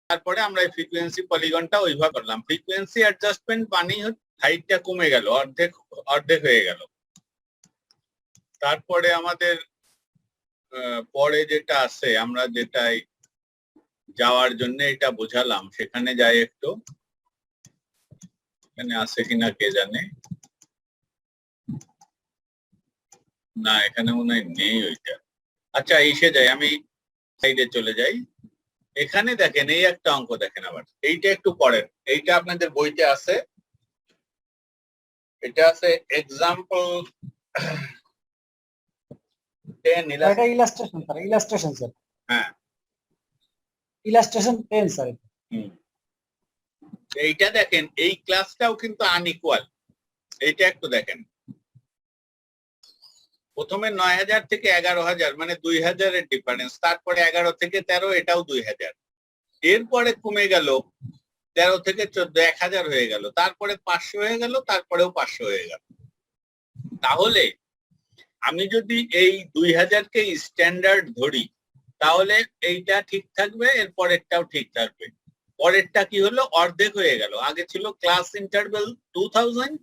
তারপরে আমরা এই ফ্রিকোয়েন্সি পলিগনটা ওইভাবে করলাম। ফ্রিকোয়েন্সি অ্যাডজাস্টমেন্ট মানেই হাইটটা কমে গেল, অর্ধেক অর্ধেক হয়ে গেল। তারপরে আমাদের পরে যেটা আছে, আমরা যেটাই যাওয়ার জন্য এটা বোঝালাম, সেখানে যাই একটু। এখানে আছে কিনা কে জানে, না এখানে মনে হয় নেই ওইটা। আচ্ছা এসে যাই, আমি সাইডে চলে যাই। এখানে দেখেন এই একটা অঙ্ক দেখেন, আবার এইটা একটু পড়েন। এইটা আপনাদের বইতে আছে, এটা আছে এক্সাম্পল 10 এটা ইলাস্ট্রেশন স্যার, ইলাস্ট্রেশন স্যার। হ্যাঁ ইলাস্ট্রেশন 10 স্যার। এইটা দেখেন, এই ক্লাসটাও কিন্তু আনইকুয়াল। এইটা একটু দেখেন, প্রথমে 9000 থেকে 11000 মানে 2000 এর ডিফারেন্স, তারপরে 11 থেকে 13 এটাও 2000, এরপরে কমে গেল 13 থেকে 14 1000 হয়ে গেল, তারপরে 500 হয়ে গেল, তারপরেও 500 হয়ে গেল। তাহলে আমি যদি এই 2000 কে স্ট্যান্ডার্ড ধরি তাহলে এইটা ঠিক থাকবে, এর পরেরটাও ঠিক থাকবে। পরেরটা কি হলো, অর্ধেক হয়ে গেল। আগে ছিল ক্লাস ইন্টারভ্যাল 2000,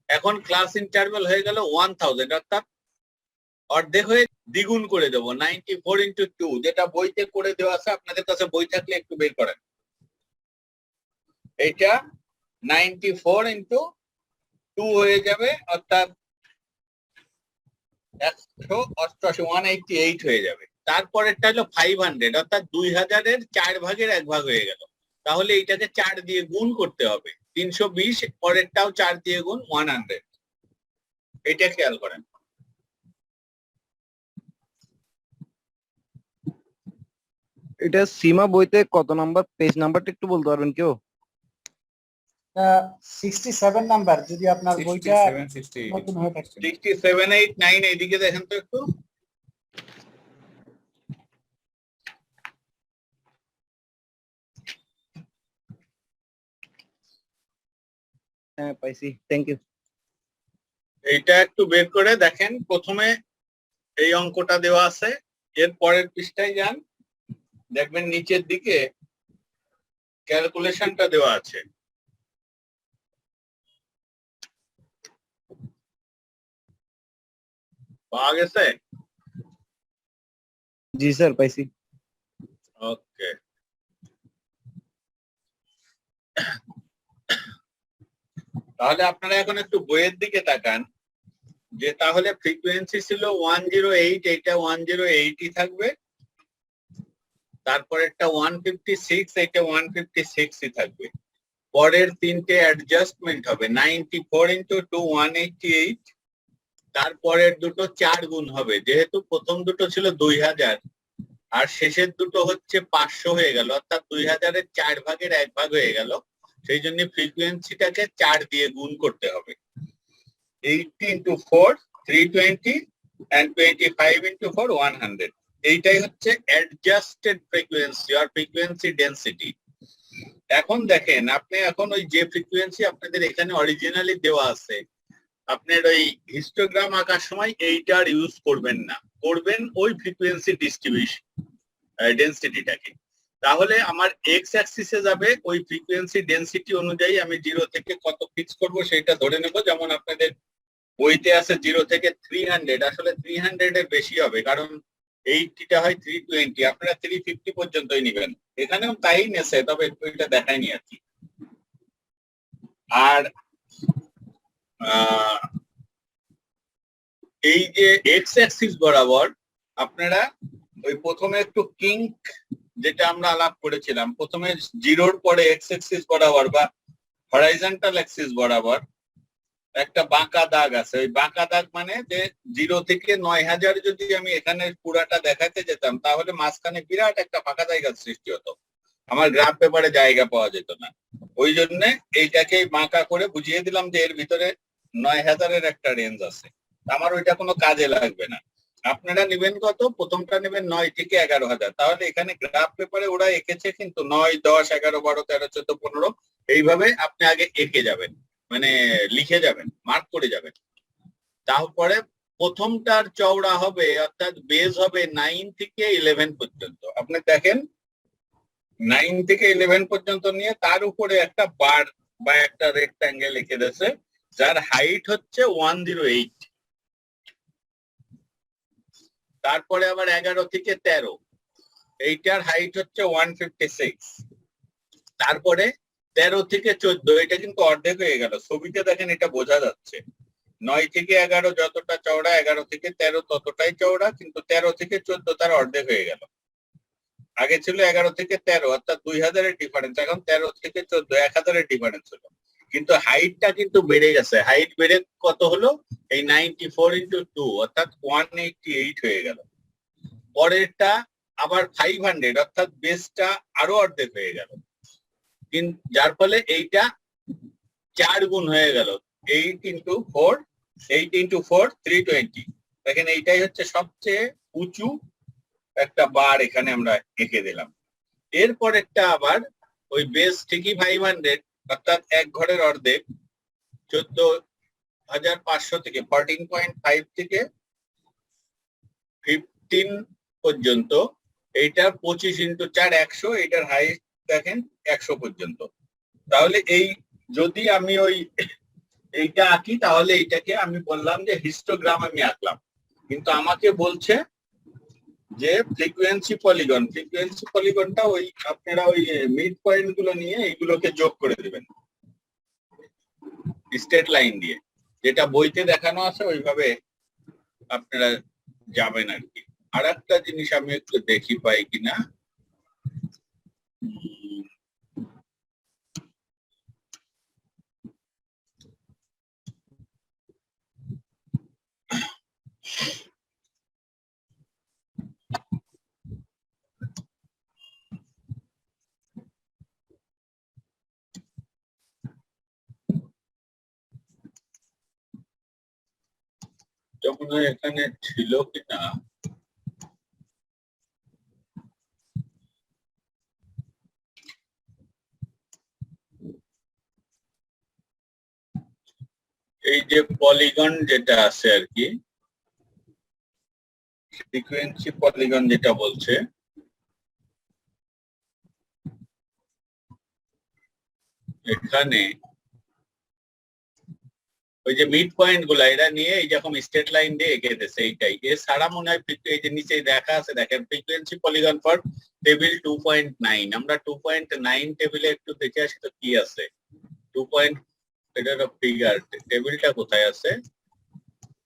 এখন ক্লাস ইন্টারভ্যাল হয়ে গেল 1000, অর্থাৎ অর্ধেক হয়ে দ্বিগুণ করে দেবো। 94 into 2 যেটা বইতে করে দেওয়া আছে, আপনাদের কাছে বই থাকলে একটু বের করেন। এটা 94 into 2 হয়ে যাবে, অর্থাৎ 188 হয়ে যাবে। তারপরেরটা হলো 500, অর্থাৎ 2000 এর 4 ভাগের 1 ভাগ হয়ে গেল। তাহলে এইটাকে 4 দিয়ে গুণ করতে হবে, 320, পরেরটাও 4 দিয়ে গুণ 100। এটা খেয়াল করেন। এটা সীমা বইতে কত নাম্বার, পেজ নাম্বারটা একটু বলতে পারবেন কেউ? 67 নাম্বার, যদি আপনার বইটা নতুন হয়ে থাকে। 67, 8, 9 এইদিকে দেখেন তো একটু। হ্যাঁ পাইছি, থ্যাংক ইউ। এইটা একটু বের করে দেখেন। প্রথমে এই অঙ্কটা দেওয়া আছে, এর পরের পৃষ্ঠায় যান, দেখবেন নিচের দিকে ক্যালকুলেশনটা দেওয়া আছে। পাওয়া গেছে? জি স্যার পাইছি। ওকে, তাহলে আপনারা এখন একটু বইয়ের দিকে তাকান, যে তাহলে ফ্রিকোয়েন্সি ছিল 108, এইটা 108ই থাকবে, তারপরেরটা 156, এইটা 156ই থাকবে। পরের তিনটে অ্যাডজাস্টমেন্ট হবে, 94 into 2 188, তারপরের দুটো 4 গুণ হবে, যেহেতু প্রথম দুটো ছিল 2000 আর শেষের দুটো হচ্ছে 500 হয়ে গেল, অর্থাৎ 2000 এর 4 ভাগের 1 ভাগ হয়ে গেল। সেই জন্য ফ্রিকোয়েন্সিটাকে 4 দিয়ে গুণ করতে হবে। 80 into 4 320 and 25 into 4 100। এইটাই হচ্ছে অ্যাডজাস্টেড ফ্রিকোয়েন্সি আর ফ্রিকোয়েন্সি ডেনসিটি। এখন দেখেন, আপনি এখন ওই যে ফ্রিকোয়েন্সি আপনাদের এখানে অরিজিনালি দেওয়া আছে, আপনার ওই হিস্টোগ্রাম আঁকার সময় এইটার ইউজ করবেন না, করবেন ওই ফ্রিকোয়েন্সি ডিস্ট্রিবিউশন ডেনসিটিটাকে। তাহলে আমার এক্স অ্যাক্সিসে যাবে ওই ফ্রিকোয়েন্সি ডেনসিটি অনুযায়ী আমি 0 থেকে কত ফিক্স করব সেটা ধরে নেব। যেমন আপনাদের বইতে আছে 0 থেকে 300, আসলে 300 এর বেশি হবে, কারণ 80টা হয় 320, আপনারা 350 পর্যন্তই নেবেন। এখানেও তাই নেছে, তবে ওইটা দেখায়নি আর কি। আর এই যে এক্স অ্যাক্সিস বরাবর আপনারা ওই প্রথমে একটু কিঙ্ক, যেটা আমরা আলাপ করেছিলাম, প্রথমে 0-র পরে এক্স অ্যাক্সিস বরাবর বা হরাইজন্টাল অ্যাক্সিস বরাবর একটা বাঁকা দাগ আছে। ওই বাঁকা দাগ মানে যে 0 থেকে 9000 যদি আমি এখানে পুরাটা দেখাতে যেতাম, তাহলে মাঝখানে বিরাট একটা ফাঁকা জায়গার সৃষ্টি হতো, আমার গ্রাফ পেপারে জায়গা পাওয়া যেত না। ওই জন্য এইটাকে বাঁকা করে বুঝিয়ে দিলাম যে এর ভিতরে 9000 এর একটা রেঞ্জ আছে, আমার ওইটা কোনো কাজে লাগবে না। আপনারা নেবেন কত, প্রথমটা নেবেন 9 থেকে 11000। তাহলে এখানে গ্রাফ পেপারে ওরা এঁকেছে কিন্তু 9, 10, 11, 12, 13, 14, 15 এইভাবে আপনি আগে এঁকে যাবেন, মানে লিখে যাবেন, মার্ক করে যাবেন। তারপরে প্রথমটার চওড়া হবে, অর্থাৎ বেজ হবে 9 থেকে 11 পর্যন্ত। আপনি দেখেন 9 থেকে 11 পর্যন্ত নিয়ে তার উপরে একটা বার বা একটা রেক্ট্যাঙ্গেল এঁকে দিয়েছে যার হাইট হচ্ছে 108। তারপরে আবার 11 থেকে 13, এইটার হাইট হচ্ছে 156। তারপরে 13 থেকে 14, এটা কিন্তু অর্ধেক হয়ে গেল, ছবিতে দেখেন এটা বোঝা যাচ্ছে। 9 থেকে 11 যতটা চওড়া, 11 থেকে 13 ততটাই চওড়া, কিন্তু 13 থেকে 14 তার অর্ধেক হয়ে গেল। আগে ছিল 11 থেকে 13, অর্থাৎ 2000 এর ডিফারেন্স, এখন 13 থেকে 14 1000 এর ডিফারেন্স হলো। কিন্তু হাইটটা কিন্তু বেড়ে গেছে, হাইট বেড়ে কত হলো, এই 94 ইন্টু 2 অর্থাৎ 188 হয়ে গেল। পরেরটা আবার 500, অর্থাৎ বেসটা আরো অর্ধেক হয়ে গেল, যার ফলে এইটা 4 গুণ হয়ে গেল। 8 ইন্টু 4 320। দেখেন এইটাই হচ্ছে সবচেয়ে উঁচু একটা বার, এখানে আমরা এঁকে দিলাম। এরপরেরটা আবার ওই বেস ঠিকই 500, অর্থাৎ এক ঘরের অর্ধেক, 14,500 থেকে 14.5 থেকে 15 পর্যন্ত। এইটা 25 ইন্টু 4 100, এইটার হাইট দেখেন 100 পর্যন্ত। তাহলে এই যদি আমি ওই এইটা আঁকি, তাহলে এইটাকে আমি বললাম যে হিস্টোগ্রাম আমি আঁকলাম, কিন্তু আমাকে বলছে যে ফ্রিকোয়েন্সি পলিগন। ফ্রিকোয়েন্সি পলিগনটা ওই আপনারা ওই মিড পয়েন্ট গুলো নিয়ে এইগুলোকে যোগ করে দিবেন স্ট্রেট লাইন দিয়ে, যেটা বইতে দেখানো আছে ওইভাবে আপনারা যাবেন আর কি। আর একটা জিনিস আমি একটু দেখি পাই কিনা। যখন এখানে ছিল কিনা, এই যে পলিগন যেটা আছে আর কি, ফ্রিকোয়েন্সি পলিগন যেটা বলছে, এখানে ওই যে মিড পয়েন্ট গুলা এরা নিয়ে এই যখন স্ট্রেট লাইন দিয়ে এঁকে দিয়েছে, এইটাই। এছাড়া মনে হয় এই যে নিচে দেখা আছে দেখেন, ফ্রিকোয়েন্সি পলিগন ফর টেবিল 2.9। আমরা 2.9 টেবিলে একটু দেখে আসি তো কি আছে। 2. এটার ফিগার টেবিলটা কোথায় আছে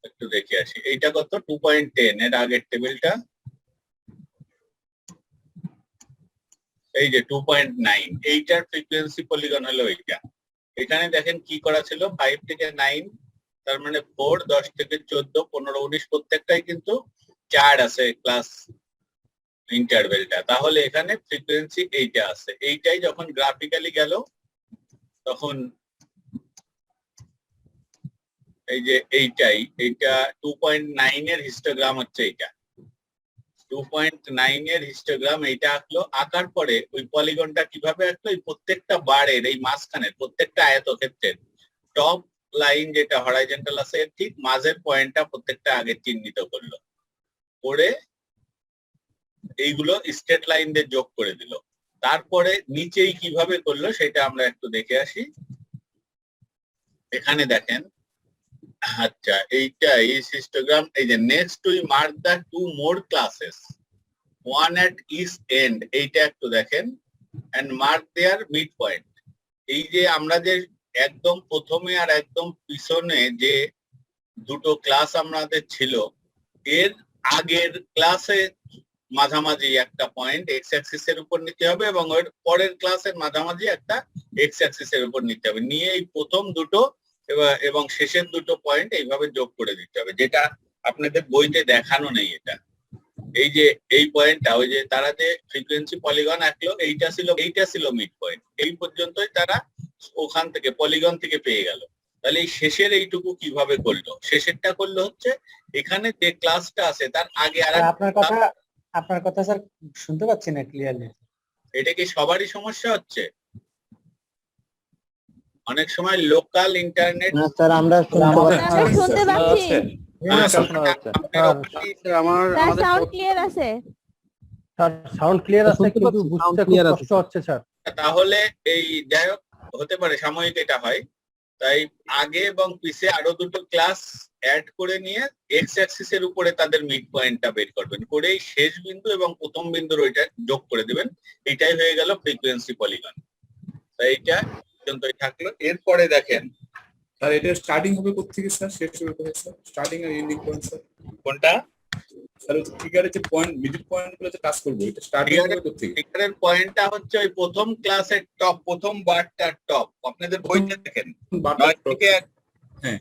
একটু দেখে আসি। এইটা কত, 2.10, এর আগের টেবিলটা এই যে 2.9, এইটার ফ্রিকোয়েন্সি পলিগন হলো এইটা। এখানে দেখেন কি করা ছিল, 5 থেকে 9, তার মানে 4, 10 থেকে 14, 15, 19 প্রত্যেকটাই কিন্তু 4 আছে ক্লাস ইন্টারভেলটা। তাহলে এখানে ফ্রিকোয়েন্সি এইটা আছে। এইটাই যখন গ্রাফিক্যালি গেল তখন এই যে এইটা 2.9 এর হিস্টোগ্রাম হচ্ছে এইটা। 2.9 এর হিস্টোগ্রাম এইটা আঁকলো। আঁকার পরে ওই পলিগনটা কিভাবে আঁকলো, এই প্রত্যেকটা বারের এই মাঝখানের প্রত্যেকটা আয়তক্ষেত্রের টপ লাইন যেটা হরাইজন্টাল আছে এর ঠিক মাঝের পয়েন্টটা প্রত্যেকটা আগে চিহ্নিত করলো, করে এইগুলো স্ট্রেট লাইন দিয়ে যোগ করে দিল। তারপরে নিচেই কিভাবে করলো সেটা আমরা একটু দেখে আসি। এখানে দেখেন, আচ্ছা এইটা এই হিস্টোগ্রাম, এই যে next we mark the 2 more classes, one at each end, এইটা একটু দেখেন, and mark their mid point. এই যে আমরা যে একদম প্রথমে আর একদম পিছনে যে দুটো ক্লাস আমাদের ছিল, এর আগের ক্লাসে মাঝামাঝি একটা পয়েন্ট এক্স অ্যাক্সিস এর উপর নিতে হবে, এবং ওর পরের ক্লাসের মাঝামাঝি একটা এক্স অ্যাক্সিস এর উপর নিতে হবে। নিয়ে এই প্রথম দুটো এবং শেষের দুটো পয়েন্ট এইভাবে যোগ করে দিতে হবে, যেটা আপনাদের বইতে দেখানো নেই। এটা এই যে এই পয়েন্টটা, ওই যে তারা যে ফ্রিকোয়েন্সি পলিগন আঁকলো, এইটা ছিল মিড পয়েন্ট। এই পর্যন্তই তারা ওখান থেকে পলিগন থেকে পেয়ে গেল। তাহলে এই শেষের এইটুকু কিভাবে করলো, শেষেরটা করলো হচ্ছে এখানে যে ক্লাসটা আছে তার আগে আর আপনার কথা স্যার শুনতে পাচ্ছি না ক্লিয়ারলি। এটা কি সবারই সমস্যা হচ্ছে? অনেক সময় লোকাল ইন্টারনেট। স্যার আমরা শুনতে পাচ্ছি। আমার সাউন্ড ক্লিয়ার আছে। স্যার সাউন্ড ক্লিয়ার আছে শুনতে কিন্তু পাচ্ছি, বুঝতে sound খুব clear আছে, কষ্ট হচ্ছে স্যার। তাহলে এই যাই হোক, হতে পারে সাময়িক এটা হয়, তাই আগে এবং পিছে আরো দুটো ক্লাস অ্যাড করে নিয়ে এক্স অ্যাক্সিস এর উপরে তাদের মিড পয়েন্টটা বের করবেন, করেই শেষ বিন্দু এবং প্রথম বিন্দুর ওইটা যোগ করে দিবেন। এটাই হয়ে গেল ফ্রিকোয়েন্সি পলিগন। তাই এটা পর্যন্তই থাকলো। এরপরে দেখেন স্যার এটা স্টার্টিং হবে কোত্থেকে স্যার, শেষ হবে কোথায় স্যার? স্টার্টিং আর এন্ডিং পয়েন্ট স্যার। কোনটা স্যার ফিগারের যে পয়েন্ট, মিডল পয়েন্ট গুলোতে কাজ করবো, এটা স্টার্টিং হবে কোত্থেকে? ফিগারের পয়েন্টটা হচ্ছে ওই প্রথম ক্লাসের টপ, প্রথম বারটার টপ। আপনাদের বইটা দেখেন নয় থেকে হ্যাঁ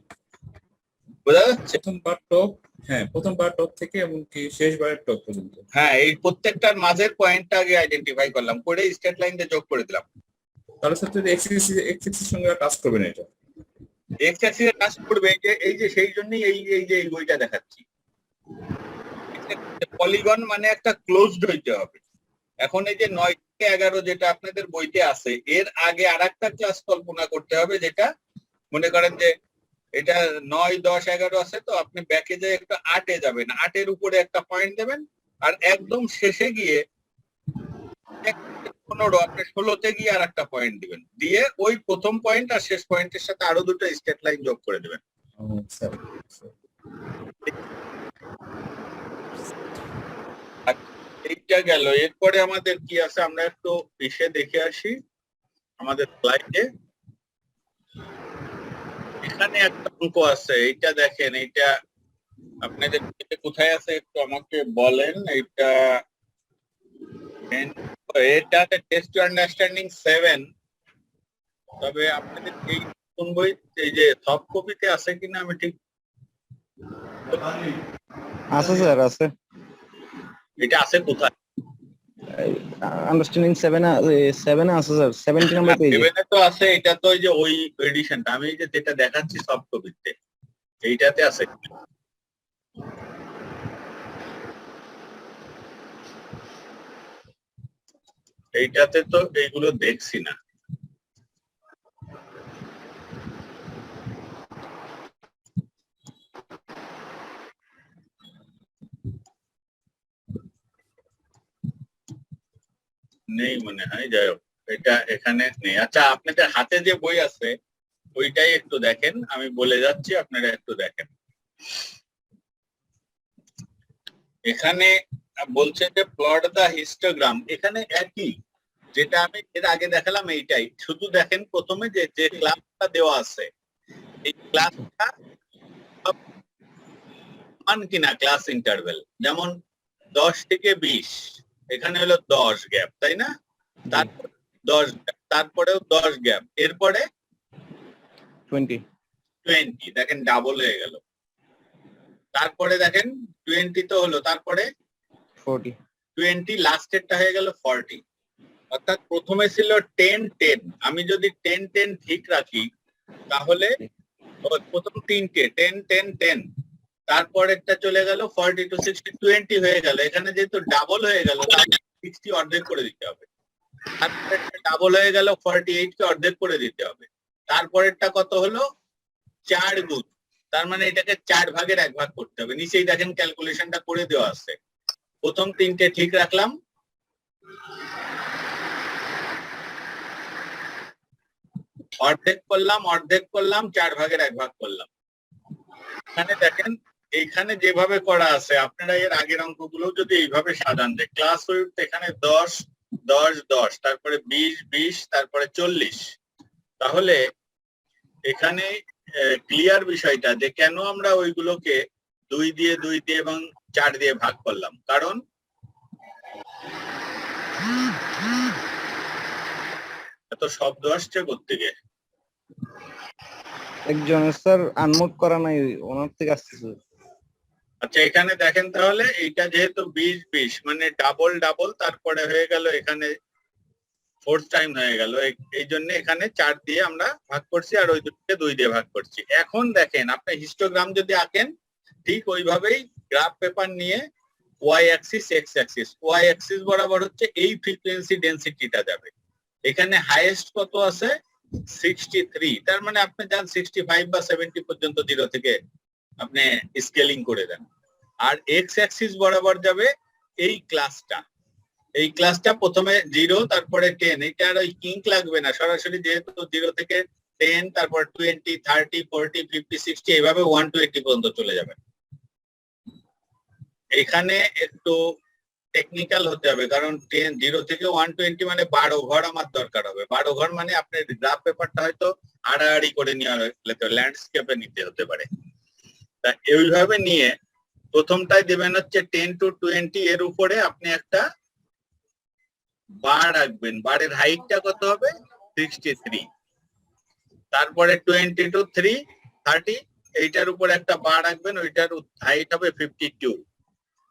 বোঝা যাচ্ছে। প্রথমবার টপ, হ্যাঁ প্রথমবার টপ থেকে এমনকি শেষবারের টপ পর্যন্ত। হ্যাঁ, এই প্রত্যেকটার মাঝের পয়েন্টটা আগে আইডেন্টিফাই করলাম, করে স্ট্রেট লাইন দিয়ে যোগ করে দিলাম। তাহলে স্যার যদি এক্স এক্সিসের সঙ্গে কাজ করবে না এটা? এক্স অ্যাক্সিসে কাজ করবে, এই যে সেই জন্যই এই বইটা দেখাচ্ছি। পলিগন মানে একটা ক্লোজড হইতে হবে। এখন এই যে 9 থেকে 11 যেটা আপনাদের বইতে আছে, এর আগে আরেকটা ক্লাস কল্পনা করতে হবে, যেটা মনে করেন যে এটা 9, 10, 11 আছে, তো আপনি ব্যাকে যে একটা 8-এ যাবেন, 8-এর উপরে একটা পয়েন্ট দেবেন, আর একদম শেষে গিয়ে 15 আপনি 16-তে গিয়ে আর একটা পয়েন্ট দিবেন, দিয়ে ওই প্রথম পয়েন্ট আর শেষ পয়েন্টের সাথে আরো দুটো স্ট্রেট লাইন যোগ করে দেবেন। স্যার এইটা গেল। এরপরে আমাদের কি আছে আমরা একটু এসে দেখে আসি আমাদের স্লাইডে। এখানে একটা অঙ্ক আছে, এইটা দেখেন, এইটা আপনাদের কোথায় আছে একটু আমাকে বলেন। এটাতে টেস্ট টু আন্ডারস্ট্যান্ডিং 7, তবে আপনাদের এই কোন বই, এই যে সফট কপিতে আছে কিনা আমি ঠিক, আছে স্যার, আছে। এটা আছে কোথায়? আন্ডারস্ট্যান্ডিং 7 আছে স্যার, 70 নাম্বার পেজে। 7-এ তো আছে, এটা তো ওই যে ওই এডিশনটা, আমি যে যেটা দেখাচ্ছি সফট কপিতে, এইটাতে আছে। এইটাতে তো এইগুলো দেখছি না। নেই মনে হয়, যাই হোক এটা এখানে নেই। আচ্ছা, আপনাদের হাতে যে বই আছে ওইটাই একটু দেখেন, আমি বলে যাচ্ছি আপনারা একটু দেখেন। এখানে বলছে যে প্লট দা হিস্টোগ্রাম, এখানে একই যেটা আমি এর আগে দেখালাম, এইটাই, শুধু দেখেন প্রথমে যে যে ক্লাসটা দেওয়া আছে, এই ক্লাসটা মান কিনা ক্লাস ইন্টারভেল, যেমন 10 থেকে 20, এখানে হলো 10 গ্যাপ, তাই না? তারপর 10 গ্যাপ, তারপরেও 10 গ্যাপ, এরপরে 20, দেখেন ডাবল হয়ে গেল। তারপরে দেখেন 20 তো হলো, তারপরে 20, লাস্টেরটা হয়ে গেল 40। অর্থাৎ প্রথমে ছিল 10, 10, আমি যদি 10, 10 ঠিক রাখি তাহলে প্রথম তিনটে 10, 10, 10, তারপরেরটা চলে গেল 40 to 60, 20 হয়ে গেল। এখানে যেহেতু ডাবল হয়ে গেল, 60 অর্ধেক করে দিতে হবে। তারপরেরটা ডাবল হয়ে গেল, 48 কে অর্ধেক করে দিতে হবে। তারপরেরটা কত হলো? 4 গুণ, তার মানে এটাকে 4 ভাগের 1 ভাগ করতে হবে। নিচেই দেখেন ক্যালকুলেশনটা করে দেওয়া আছে। প্রথম তিনটে ঠিক রাখলাম, অর্ধেক করলাম, 4 ভাগের 1 ভাগ করলাম। এখানে দেখেন, এইখানে যেভাবে করা আছে, আপনারা এর আগের অঙ্কগুলো যদি এইভাবে সাজান, যে ক্লাস উইথ এখানে 10, 10, 10, তারপরে 20, 20, তারপরে 40, তাহলে এখানে ক্লিয়ার বিষয়টা যে কেন আমরা ওইগুলোকে 2 দিয়ে এবং 4 দিয়ে ভাগ করলাম। কারণ এত শব্দ আসছে কোত্থেকে? একজনের স্যার আনমোড করা নাই, ওনার থেকে আসতেছে। আচ্ছা, এখানে দেখেন তাহলে এইটা যেহেতু 20, 20 মানে ডাবল ডাবল, তারপরে হয়ে গেল এখানে 4 টাইম হয়ে গেল, এই জন্য এখানে 4 দিয়ে আমরা ভাগ করছি, আর ওই দুটোকে 2 দিয়ে ভাগ করছি। এখন দেখেন, আপনি হিস্টোগ্রাম যদি আঁকেন, ঠিক ওইভাবেই গ্রাফ পেপার নিয়ে Y axis, X axis, Y axis বরাবর হচ্ছে এই ফ্রিকোয়েন্সি ডেনসিটিটা যাবে। এখানে হাইয়েস্ট কত আছে? 63, তার মানে আপনি যান 65 বা 70 পর্যন্ত 0 থেকে আপনি স্কেলিং করে দেন। আর এক্স অ্যাক্সিস বরাবর যাবে এই ক্লাসটা, এই ক্লাসটা প্রথমে 0 তারপরে 10, এটা আর ওই কিঙ্ক লাগবে না, সরাসরি যেহেতু 0 থেকে 10 তারপর 20 30 40 50 60 এইভাবে 1 to 80 পর্যন্ত চলে যাবে। এখানে একটু টেকনিক্যাল হতে হবে, কারণ 0 থেকে 120 মানে 12 ঘর আমার দরকার হবে। 12 ঘর মানে আপনার গ্রাফ পেপারটা হয়তো আড়াআড়ি করে নেওয়া ল্যান্ডস্কেপে নিতে হতে পারে। তা এইভাবে নিয়ে প্রথমটাই দেবেন হচ্ছে 10 to 20, এর উপরে আপনি একটা বার রাখবেন। বারের হাইটটা কত হবে? 63। তারপরে 20 to 30, এইটার উপরে একটা বার রাখবেন, ওইটার হাইট হবে 52।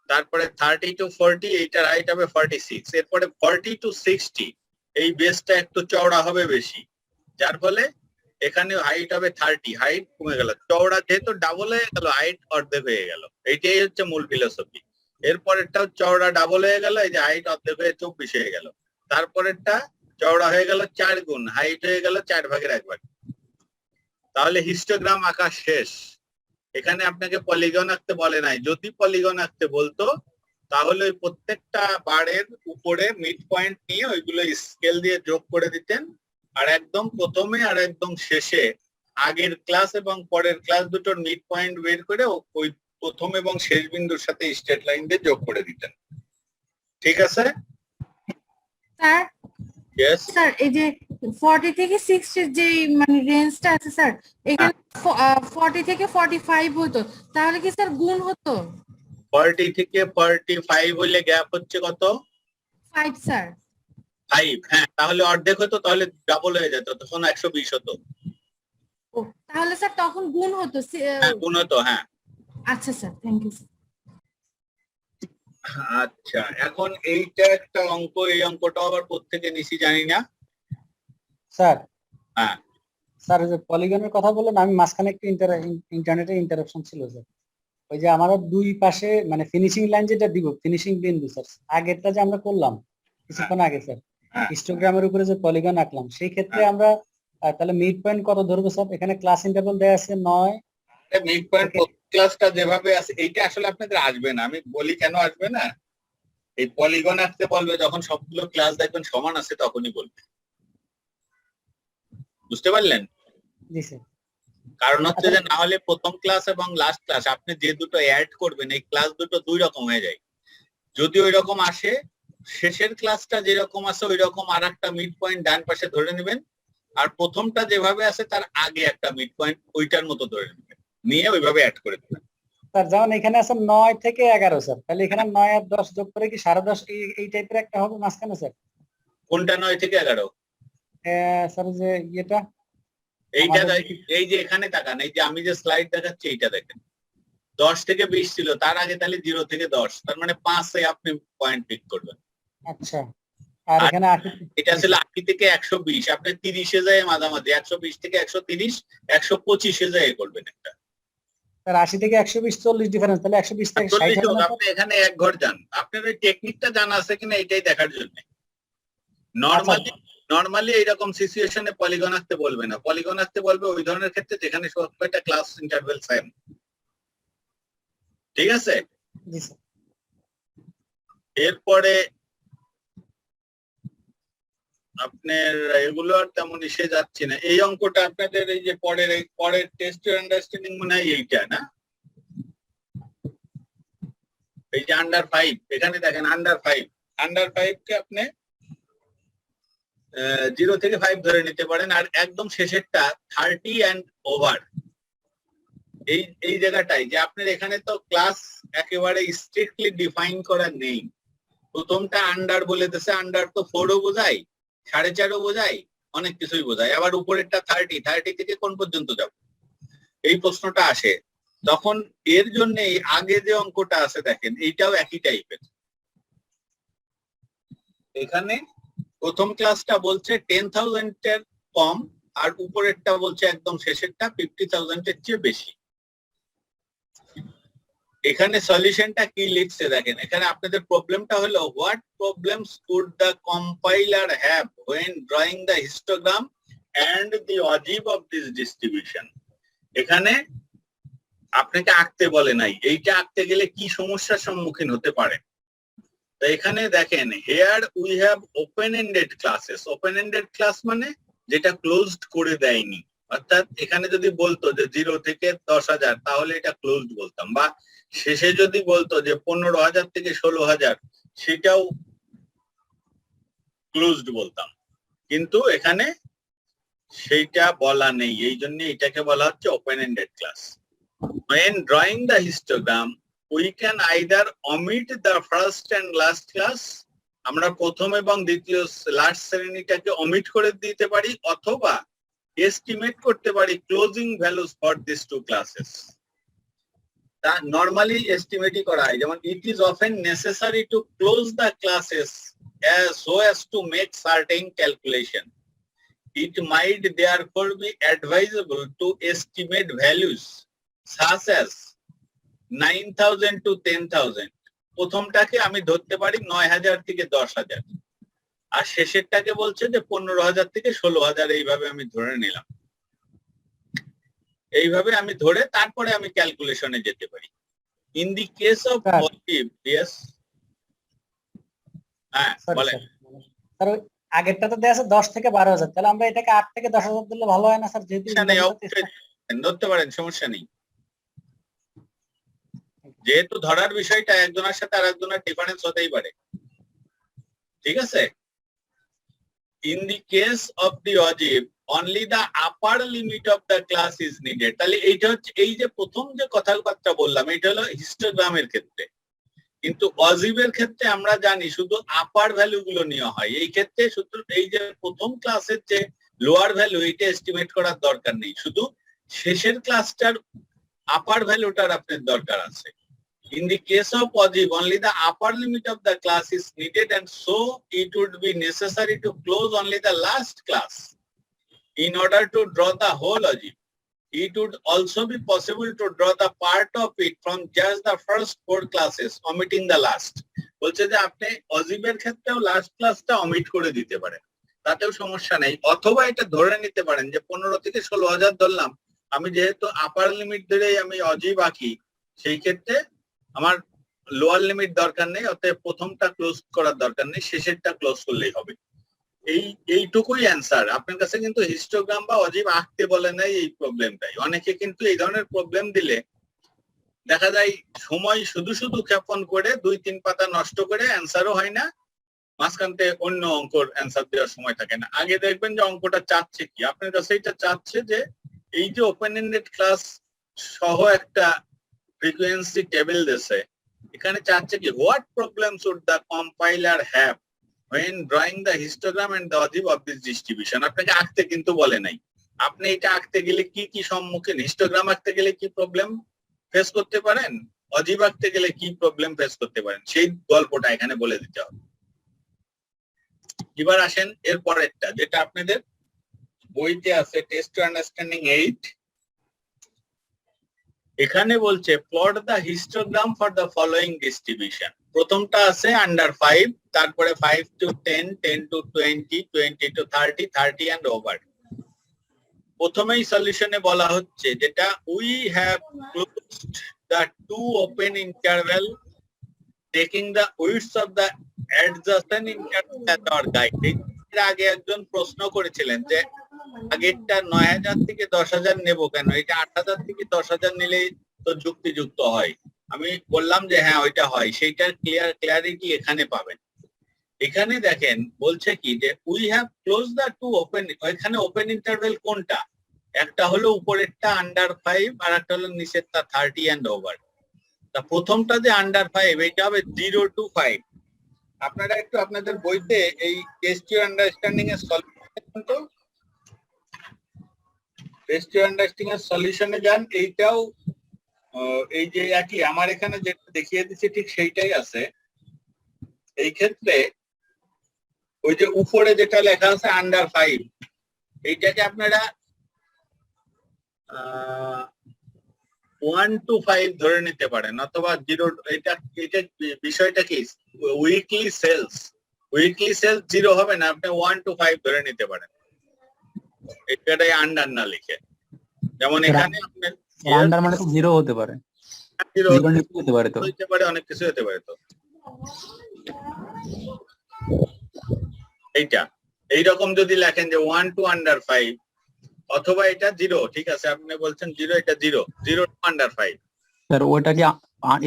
তারপরে 30 to 40, এইটার হাইট হবে 46। এরপরে 40 to 60, এই বেসটা একটু চওড়া হবে বেশি, যার ফলে এখানে হাইট হবে 30, হাইট কমে গেল। চওড়া যেহেতু ডাবল হয়ে গেল, হাইট অর্ধেক হয়ে গেল। এইটাই হচ্ছে মূল ফিলোসফি। এরপরেরটাও চওড়া ডাবল হয়ে গেল, এই যে হাইট অর্ধেক হয়ে 24 হয়ে গেল। তারপরেরটা চওড়া হয়ে গেল 4 গুণ, হাইট হয়ে গেল 4 ভাগের 1 ভাগ। তাহলে হিস্টোগ্রাম আঁকা শেষ। এখানে আপনাকে পলিগন আঁকতে বলে নাই। যদি পলিগন আঁকতে বলতো তাহলে ওই প্রত্যেকটা বারের উপরে মিড পয়েন্ট নিয়ে ওইগুলো স্কেল দিয়ে যোগ করে দিতেন, আর একদম প্রথমে আর একদম শেষে আগের ক্লাস এবং পরের ক্লাস দুটোর মিড পয়েন্ট বের করে ওই প্রথম এবং শেষ বিন্দুর সাথে স্ট্রেট লাইন দিয়ে যোগ করে দিতেন। ঠিক আছে স্যার? ইয়েস স্যার এই যে 40 থেকে 60 যে মানে রেঞ্জটা আছে স্যার, এখানে 40 থেকে 45 হতো, তাহলে কি স্যার গুণ হতো? 40 থেকে 45 হলে গ্যাপ হচ্ছে কত? 5 স্যার। 5। হ্যাঁ, তাহলে অর্ধেক হতো, তাহলে ডাবল হয়ে যেত, তখন 120 হতো। ও তাহলে স্যার তখন গুণ হতো। হ্যাঁ, গুণ হতো। হ্যাঁ, আচ্ছা স্যার, থ্যাংক ইউ। আচ্ছা, এখন এইটা একটা অঙ্ক, এই অঙ্কটা আবার কোত্থেকে নিছি জানি না। স্যার হ্যাঁ, স্যার ওই যে পলিগনের কথা বললেন, আমি মাঝখানে একটু ইন্টারনেটে ইন্টারাপশন ছিল স্যার। ওই যে আমাদের দুই পাশে মানে ফিনিশিং লাইন যেটা দিব, ফিনিশিং বিন্দু স্যার, আগেরটা যে আমরা করলাম কিছুক্ষণ আগে স্যার, হ্যাঁ। হিস্টোগ্রামের উপরে যে পলিগন আঁকলাম, সেই ক্ষেত্রে আমরা তাহলে মিড পয়েন্ট কত ধরবো স্যার? এখানে ক্লাস ইন্টারভাল দেয়া আছে 9। মিড পয়েন্ট ক্লাসটা যেভাবে আছে, এইটা আসলে আপনাদের আসবে না। আমি বলি কেন আসবে না। এই পলিগন আঁকতে বলবে যখন সবগুলো ক্লাস দেখবেন সমান আছে, তখনই বলবে। বুঝতে পারলেন? জি স্যার। কারণ হচ্ছে যে না হলে প্রথম ক্লাস এবং লাস্ট ক্লাস আপনি যে দুটো অ্যাড করবেন, এই ক্লাস দুটো দুই রকম হয়ে যায়। যদি ওই রকম আসে, শেষের ক্লাসটা যেরকম আছে ওই রকম আর একটা মিড পয়েন্ট ডান পাশে ধরে নেবেন, আর প্রথমটা যেভাবে আছে তার আগে একটা মিড পয়েন্ট ওইটার মতো ধরে নেবেন, নিয়ে ওইভাবে অ্যাড করে দেবেন। স্যার যেমন এখানে আছে 9 থেকে 11 স্যার, তাহলে এখানে 9 আর 10 যোগ করে কি 10.5 এই টাইপের একটা হবে মাঝখানে স্যার? কোনটা 9 থেকে 11? স্যার যে ইয়েটা এইটা আমাদের এই যে এখানে তাকান, এই যে আমি যে স্লাইড দেখাচ্ছি এইটা দেখেন, 10 থেকে 20 ছিল, তার আগে তাহলে 0 থেকে 10, তার মানে 5 আপনি পয়েন্ট পিক করবেন। আচ্ছা, আর এখানে এটা ছিল 80 থেকে 120, আপনি 30-এ যায় মাঝামাঝি, 120 থেকে 130, 125-এ যায় করবেন একটা। স্যার 80 থেকে 120 40 ডিফারেন্স, তাহলে 120 থেকে 60 40 হবে না? আপনি এখানে এক ঘর যান, আপনার ওই টেকনিকটা জানা আছে কিনা এটাই দেখার জন্য। নরমালি এইরকম সিচুয়েশনে পলিগন আঁকতে বলবে না, পলিগন আঁকতে বলবে ওই ধরনের ক্ষেত্রে যেখানে সবকটা ক্লাস ইন্টারভেল সেম। ঠিক আছে? জি স্যার। এরপরে আপনার এগুলো আর তেমন এসে যাচ্ছে না। এই অঙ্কটা আপনাদের এই যে পরের টেস্ট আন্ডারস্ট্যান্ডিং মনে হয় এইটা না, এই যে আন্ডার 5, এখানে দেখেন আন্ডার 5 কে আপনি 0 থেকে 5 ধরে নিতে পারেন, আর একদম শেষেরটা 30 অ্যান্ড ওভার, এই জায়গাটাই যে আপনার এখানে তো ক্লাস একেবারে স্ট্রিক্টলি ডিফাইন করা নেই। প্রথমটা আন্ডার বলে দিয়েছে, আন্ডার তো 4ও বোঝায়, 4.5ও বোঝায়, অনেক কিছুই বোঝায়। আবার উপরেরটা 30 থেকে কোন পর্যন্ত যাব, এই প্রশ্নটা আসে তখন। এর জন্য আগে যে অঙ্কটা আছে দেখেন, এইটাও একই টাইপের। এখানে প্রথম ক্লাসটা বলছে 10,000 এর কম, আর উপরেরটা বলছে একদম শেষেরটা 50,000 এর চেয়ে বেশি। এখানে সলিউশনটা কি লিখছে দেখেন, এখানে আপনাদের প্রবলেমটা হলো what problems could the compiler have when drawing the histogram and the algebra of this distribution। এখানে আপনাকে আঁকতে বলে নাই, এইটা আঁকতে গেলে কি সমস্যার সম্মুখীন হতে পারে। তো এখানে দেখেন here we have open ended classes. Open ended class মানে যেটা ক্লোজড করে দেয়নি, অর্থাৎ এখানে যদি বলতো যে 0 থেকে 10,000 তাহলে এটা ক্লোজড বলতাম, বা শেষে যদি বলতো যে 15,000 থেকে 16,000 সেটাও ক্লোজড বলতাম, কিন্তু এখানে সেইটা বলা নেই, এই জন্য এটাকে বলা হচ্ছে open ended class. When drawing the histogram, we can either omit the first and last class, আমরা প্রথম এবং দ্বিতীয় লাস্ট শ্রেণীটাকে অমিট করে দিতে পারি, অথবা এস্টিমেট করতে পারি closing values for this two classes. তা নরমালি এস্টিমেটই করা হয়, যেমন it is often necessary to close the classes so as to make certain calculation. It might therefore be advisable to estimate values such as 9,000 to 10,000. প্রথমটাকে আমি ধরতে পারি 9,000 থেকে 10,000, আর শেষেরটাকে বলছে যে 15,000 থেকে 16,000, এইভাবে আমি ধরে নিলাম। এইভাবে আমি ধরে তারপরে আমি ক্যালকুলেশনে যেতে পারি। In the case of positive, yes, হ্যাঁ বলেন। স্যার ওই আগেরটা তো দেয়া আছে 10 থেকে 12,000, তাহলে আমরা এটাকে 8 থেকে 10,000 দিলে ভালো হয় না স্যার? যেহেতু ধরতে পারেন, সমস্যা নেই। যেহেতু ধরার বিষয়টা একজনের সাথে আর একজনের ডিফারেন্স হতেই পারে, ঠিক আছে। In the case of the অজিব only the upper limit of the class is needed. তাহলে এইটা হচ্ছে, এই যে প্রথম যে কথাবার্তা বললাম এটা হলো হিস্টোগ্রামের ক্ষেত্রে, কিন্তু অজিবের ক্ষেত্রে আমরা জানি শুধু আপার ভ্যালু গুলো নেওয়া হয়। এই ক্ষেত্রে শুধু এই যে প্রথম ক্লাসের যে লোয়ার ভ্যালু এটা এস্টিমেট করার দরকার নেই, শুধু শেষের ক্লাসটার আপার ভ্যালুটার আপনার দরকার আছে। In the case of ojiv, only the upper limit of the class is needed, and so it would be necessary to close only the last class in order to draw the whole ojiv. It would also be possible to draw the part of it from just the first 4 classes, omitting the last. বলছে যে আপনি অজিবের ক্ষেত্রেও last ক্লাসটা omit করে দিতে পারেন, তাতেও সমস্যা নেই। অথবা এটা ধরে নিতে পারেন যে 15 থেকে 16,000 ধরলাম, আমি যেহেতু আপার লিমিট ধরেই আমি অজিব আঁকি, সেই ক্ষেত্রে আমার লোয়ার লিমিট দরকার নেই, অতএব প্রথমটা ক্লোজ করার দরকার নেই, শেষেরটা ক্লোজ করলেই হবে। এইটুকুই অ্যান্সার। আপনার কাছে কিন্তু হিস্টোগ্রাম বা অজিব আঁকতে বলে নাই, এই প্রবলেমটাই। অনেকে কিন্তু এই ধরনের প্রবলেম দিলে দেখা যায় সময় শুধু শুধু ক্ষেপণ করে 2-3 পাতা নষ্ট করে অ্যান্সারও হয় না, মাঝখানতে অন্য অঙ্কর অ্যান্সার দেওয়ার সময় থাকে না। আগে দেখবেন যে অঙ্কটা চাচ্ছে কি, আপনার কাছে এটা চাচ্ছে যে এই যে ওপেন এন্ডেড ক্লাস সহ একটা ফ্রিকোয়েন্সি টেবিল দিয়েছে, এখানে চাচ্ছে কি what problem should the compiler have when drawing the histogram and the ojiv of this distribution. আপনাকে আঁকতে কিন্তু বলে নাই, আপনি এটা আঁকতে গেলে কি কি সম্মুখীন, হিস্টোগ্রাম আঁকতে গেলে কি প্রবলেম ফেস করতে পারেন, অজিব আঁকতে গেলে কি প্রবলেম ফেস করতে পারেন, সেই গল্পটা এখানে বলে দিতে হবে। এবার আসেন এর পরেরটা, যেটা আপনাদের বইতে আছে, টেস্ট টু আন্ডারস্ট্যান্ডিং 8। এখানে বলছে plot the histogram for the following distribution. প্রথমটা আছে আন্ডার 5, তারপরে 5 to 10, 10 to 20, 20 to 30, 30 and over। প্রথমেই সলিউশনে বলা হচ্ছে যেটা we have closed the 2 open interval taking the width of the adjacent interval as our guide. এর আগে একজন প্রশ্ন করেছিলেন যে আগেরটা 9,000 থেকে 10,000 নেব কেন, এটা 8,000 থেকে 10,000 নিলেই তো যুক্তিযুক্ত হয়। আমি বললাম যে হ্যাঁ ওইটা হয়, সেইটার ক্লিয়ারিটি এখানে পাবেন। এখানে দেখেন বলছে কি যে we have close the 2 open, এখানে ওপেন ইন্টারভ্যাল কোনটা, একটা হলো উপরেরটা আন্ডার 5 আর একটা হলো নিচেরটা 30 and over। তা প্রথমটা যে আন্ডার 5 এটা হবে 0 to 5। আপনারা একটু আপনাদের বইতে এই টেস্ট টু আন্ডারস্ট্যান্ডিং এর সলিউশন, তো টেস্ট টু আন্ডারস্ট্যান্ডিং এর সলিউশনে যান। এইটাও এই যে একই আমার এখানে যেটা দেখিয়ে দিচ্ছি ঠিক সেইটাই আছে। এই ক্ষেত্রে ওই যে উপরে যেটা লেখা আছে আন্ডার 5, এইটাকে আপনারা 1 to 5 ধরে নিতে পারেন, অথবা 0। এটা বিষয়টা কি, উইকলি সেলস 0 হবে না, আপনি 1 to 5 ধরে নিতে পারেন, এটাই আন্ডার না লিখে। যেমন এখানে আপনার আন্ডার মানে তো 0 হতে পারে, 0 হতে পারে, তো হতে পারে, অনেক কিছু হতে পারে। তো এইটা এইরকম যদি লেখেন যে 1 to under 5 অথবা এটা 0, ঠিক আছে, আপনি বলছেন 0, এটা 0 to under 5। স্যার ওটা কি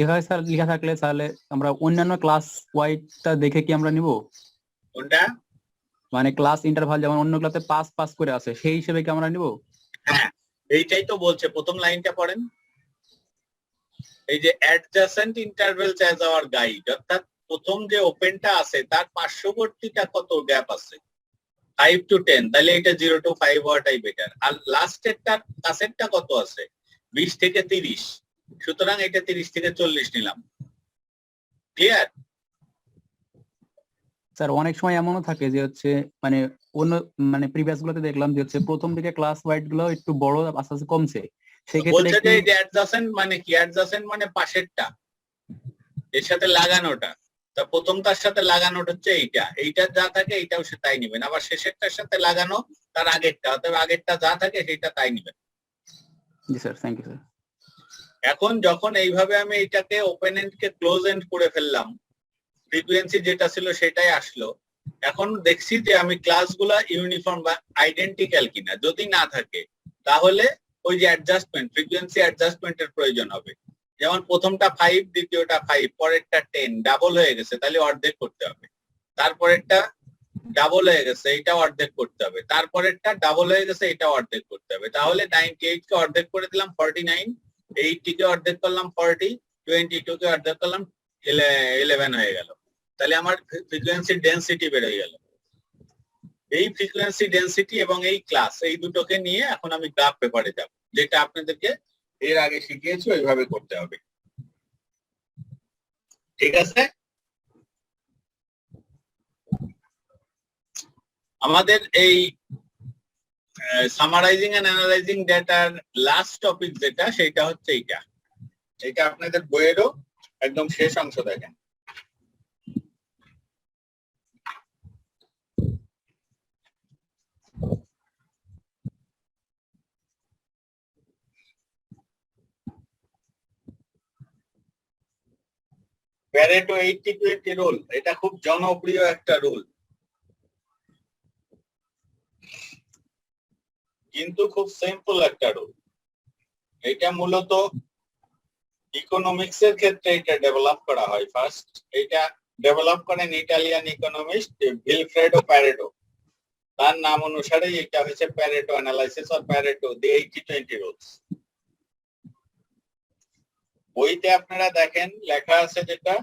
এভাবে স্যার লেখা থাকলে তাহলে আমরা অন্যান্য ক্লাস ওয়াইডটা দেখে কি আমরা নিব? কোনটা? মানে ক্লাস ইন্টারভাল যেমন অন্য ক্লাসে পাস করে আছে সেই হিসেবে কি আমরা নিব? হ্যাঁ, এইটাই তো বলছে, প্রথম লাইনটা পড়েন, এই যে adjacent intervals as our guide, অর্থাৎ প্রথম যে ওপেনটা আছে তার পার্শ্ববর্তীটা কত গ্যাপ আছে, 5 to 10, তাহলে এটা 0 to 5 হওয়াটাই বেটার। আর লাস্টেরটার কাছেরটা কত আছে, 20 থেকে 30, সুতরাং এটা 30 থেকে 40 নিলাম। ক্লিয়ার? স্যার অনেক সময় এমনও থাকে যে হচ্ছে মানে অন্য মানে প্রিভিয়াস গুলোতে দেখলাম যে হচ্ছে প্রথম দিকে ক্লাস ওয়াইড গুলো একটু বড় আস্তে আস্তে কমছে, সেক্ষেত্রে বলছে যে একটু- অ্যাডজাসেন্ট মানে কি? অ্যাডজাসেন্ট মানে পাশেরটা, এর সাথে লাগানোটা। তা প্রথমটার সাথে লাগানোটা হচ্ছে এইটা যা থাকে এইটাও সে তাই নিবেন, আবার শেষেরটার সাথে লাগানো তার আগেরটা, অথবা আগেরটা যা থাকে সেটা তাই নিবেন। জি স্যার, থ্যাংক ইউ স্যার। এখন যখন এইভাবে আমি এটাকে ওপেন এন্ড কে ক্লোজ এন্ড করে ফেললাম, ফ্রিকোয়েন্সি যেটা ছিল সেটাই আসলো। এখন দেখছি যে আমি ক্লাসগুলা ইউনিফর্ম বা আইডেন্টিক্যাল কিনা, যদি না থাকে তাহলে ওই যে অ্যাডজাস্টমেন্ট, ফ্রিকোয়েন্সি অ্যাডজাস্টমেন্টের প্রয়োজন হবে। যেমন প্রথমটা 5, দ্বিতীয়টা 5, পরেরটা 10, ডাবল হয়ে গেছে, তাহলে অর্ধেক করতে হবে। তারপরেরটা ডাবল হয়ে গেছে, এটা অর্ধেক করতে হবে। তারপরেরটা ডাবল হয়ে গেছে, এটা অর্ধেক করতে হবে। তাহলে 98 কে অর্ধেক করে দিলাম 49, 80 কে অর্ধেক করলাম 40, 22 কে অর্ধেক করলাম 11 হয়ে গেল। তাহলে আমার ফ্রিকোয়েন্সি ডেনসিটি বের হয়ে গেল। এই ফ্রিকোয়েন্সি ডেনসিটি এবং এই ক্লাস, এই দুটোকে নিয়ে এখন আমি গ্রাফ পেপারে যাব, যেটা আপনাদেরকে এর আগে শিখিয়েছি, ওইভাবে করতে হবে। ঠিক আছে? আমাদের এই সামারাইজিং এন্ড অ্যানালাইজিং ডেটার লাস্ট টপিক যেটা, সেটা হচ্ছে এটা আপনাদের বইয়েরও একদম শেষ অংশ দেখেন। প্যারেটো 80-20 রুল, এটা খুব জনপ্রিয় একটা রুল, কিন্তু খুব সিম্পল একটা রুল। এটা মূলত ইকোনমিক্স এর ক্ষেত্রে এটা ডেভেলপ করা হয় ফার্স্ট। এটা ডেভেলপ করেন ইটালিয়ান ইকোনমিস্ট ভিলফ্রেডো প্যারেটো। তার নাম অনুসারেই এটা হয়েছে Pareto analysis or Pareto the 80-20 rules. বইতে আপনারা দেখেন লেখা আছে যেটা,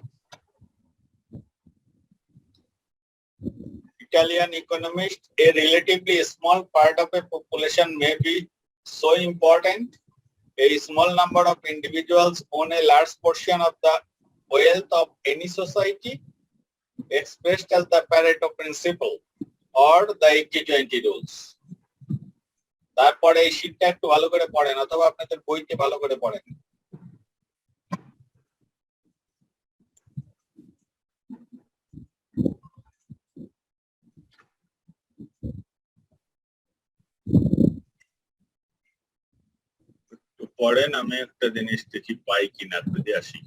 Italian economist, a relatively small part of a population may be so important, a small number of individuals own a large portion of the wealth of any society, expressed as the Pareto principle or the 80-20 rules. তারপরে এই শীটটা একটু ভালো করে পড়েন, অথবা আপনাদের বইতে ভালো করে পড়েন। পড়েন, আমি একটা জিনিস দেখি পাই কিনা, যদি আসি।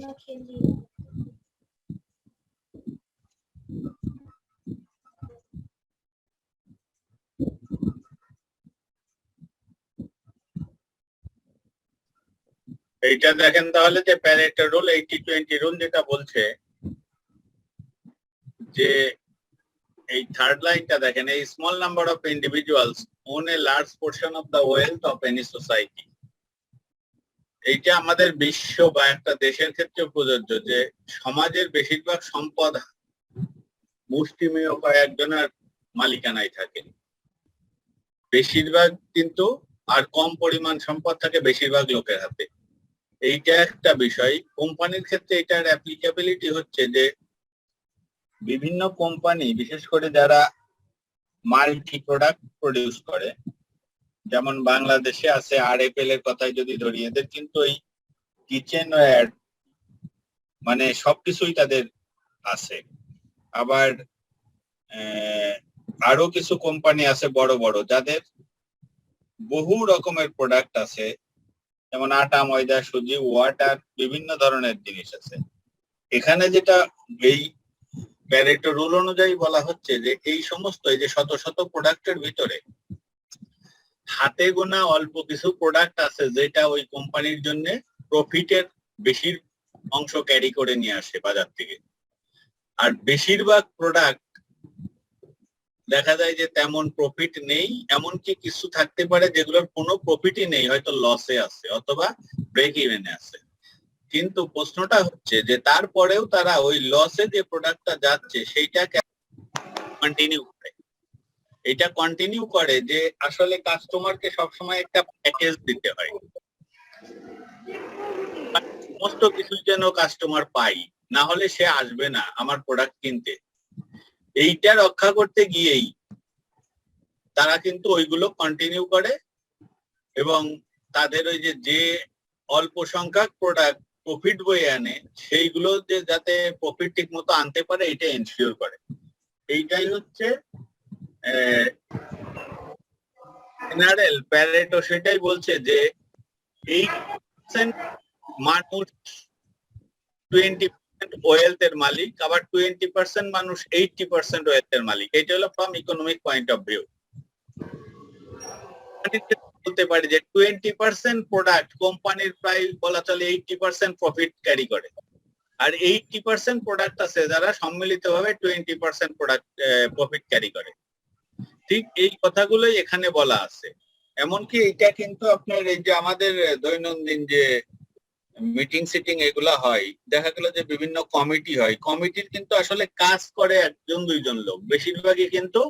এইটা দেখেন তাহলে যে প্যারেটো রুল 80-20 রুল যেটা বলছে যে এই থার্ড লাইনটা দেখেন, এই small number of individuals own a large portion of the wealth of any society. এইটা আমাদের বিশ্ব বা একটা দেশের ক্ষেত্রে প্রযোজ্য যে সমাজের বেশিরভাগ সম্পদ মুষ্টিমেয় কয়েকজনের মালিকানায় থাকে, বেশিরভাগ কিন্তু আর কম পরিমাণ সম্পদ থাকে বেশিরভাগ লোকের হাতে। এইটা একটা বিষয়। কোম্পানির ক্ষেত্রে এটার অ্যাপ্লিকেবিলিটি হচ্ছে যে বিভিন্ন কোম্পানি বিশেষ করে যারা মাল্টি প্রোডাক্ট প্রডিউস করে, যেমন বাংলাদেশে আছে আরএফএল এর কথাই যদি ধরি, এদের কিন্তু এই কিচেন ওয়্যার মানে সবকিছুই তাদের আছে। আবার আরো কিছু কোম্পানি আছে বড় বড় যাদের বহু রকমের প্রোডাক্ট আছে, যেমন আটা, ময়দা, সুজি, ওয়াটার, বিভিন্ন ধরনের জিনিস আছে। এখানে যেটা এই প্যারেটো রুল অনুযায়ী বলা হচ্ছে যে এই সমস্ত এই যে শত শত প্রোডাক্টের ভিতরে হাতে গোনা অল্প কিছু প্রোডাক্ট আছে যেটা ওই কোম্পানির জন্য প্রফিটের বেশির অংশ ক্যারি করে নিয়ে আসে বাজার থেকে। আর বেশিরভাগ প্রোডাক্ট দেখা যায় যে তেমন প্রফিট নেই, এমনকি কিছু থাকতে পারে যেগুলোর কোনো প্রফিটই নেই, হয়তো লসে আছে অথবা ব্রেক ইভেনে আছে। কিন্তু প্রশ্নটা হচ্ছে যে তারপরেও তারা ওই লসে যে প্রোডাক্টটা যাচ্ছে সেইটা কন্টিনিউ করে। এটা কন্টিনিউ করে যে আসলে কাস্টমারকে সবসময় একটা প্যাকেজ দিতে হয়, সমস্ত কিছু যেন কাস্টমার পাই, না হলে সে আসবে না আমার প্রোডাক্ট কিনতে। এইটা রক্ষা করতে গিয়েই তারা কিন্তু ওইগুলো কন্টিনিউ করে এবং তাদের ওই যে অল্প সংখ্যক প্রোডাক্ট প্রফিট বয়ে আনে সেইগুলো যে যাতে প্রফিট ঠিক মতো আনতে পারে এটা এনশিওর করে। এইটাই হচ্ছে জেনারেল প্যারেটো সেটাই বলছে যে 8% মানুষ 20% ওয়েলথের মালিক, আবার 20% মানুষ 80% ওয়েলথের মালিক। এটা হলো from economic point of view. বলতে পারি যে 20% প্রোডাক্ট কোম্পানির প্রায় বলা চলে 80% প্রফিট ক্যারি করে, আর 80% প্রোডাক্ট আছে যারা সম্মিলিতভাবে 20% প্রোডাক্ট প্রফিট ক্যারি করে। ঠিক এই কথাগুলোই এখানে বলা আছে। এমনকি এটা কিন্তু আপনার এই যে আমাদের দৈনন্দিন যে মিটিং সিটিং এগুলা হয়, দেখা গেল যে বিভিন্ন কমিটি হয়, কমিটির কিন্তু আসলে কাজ করে একজন দুইজন লোক, বেশিরভাগই কিন্তু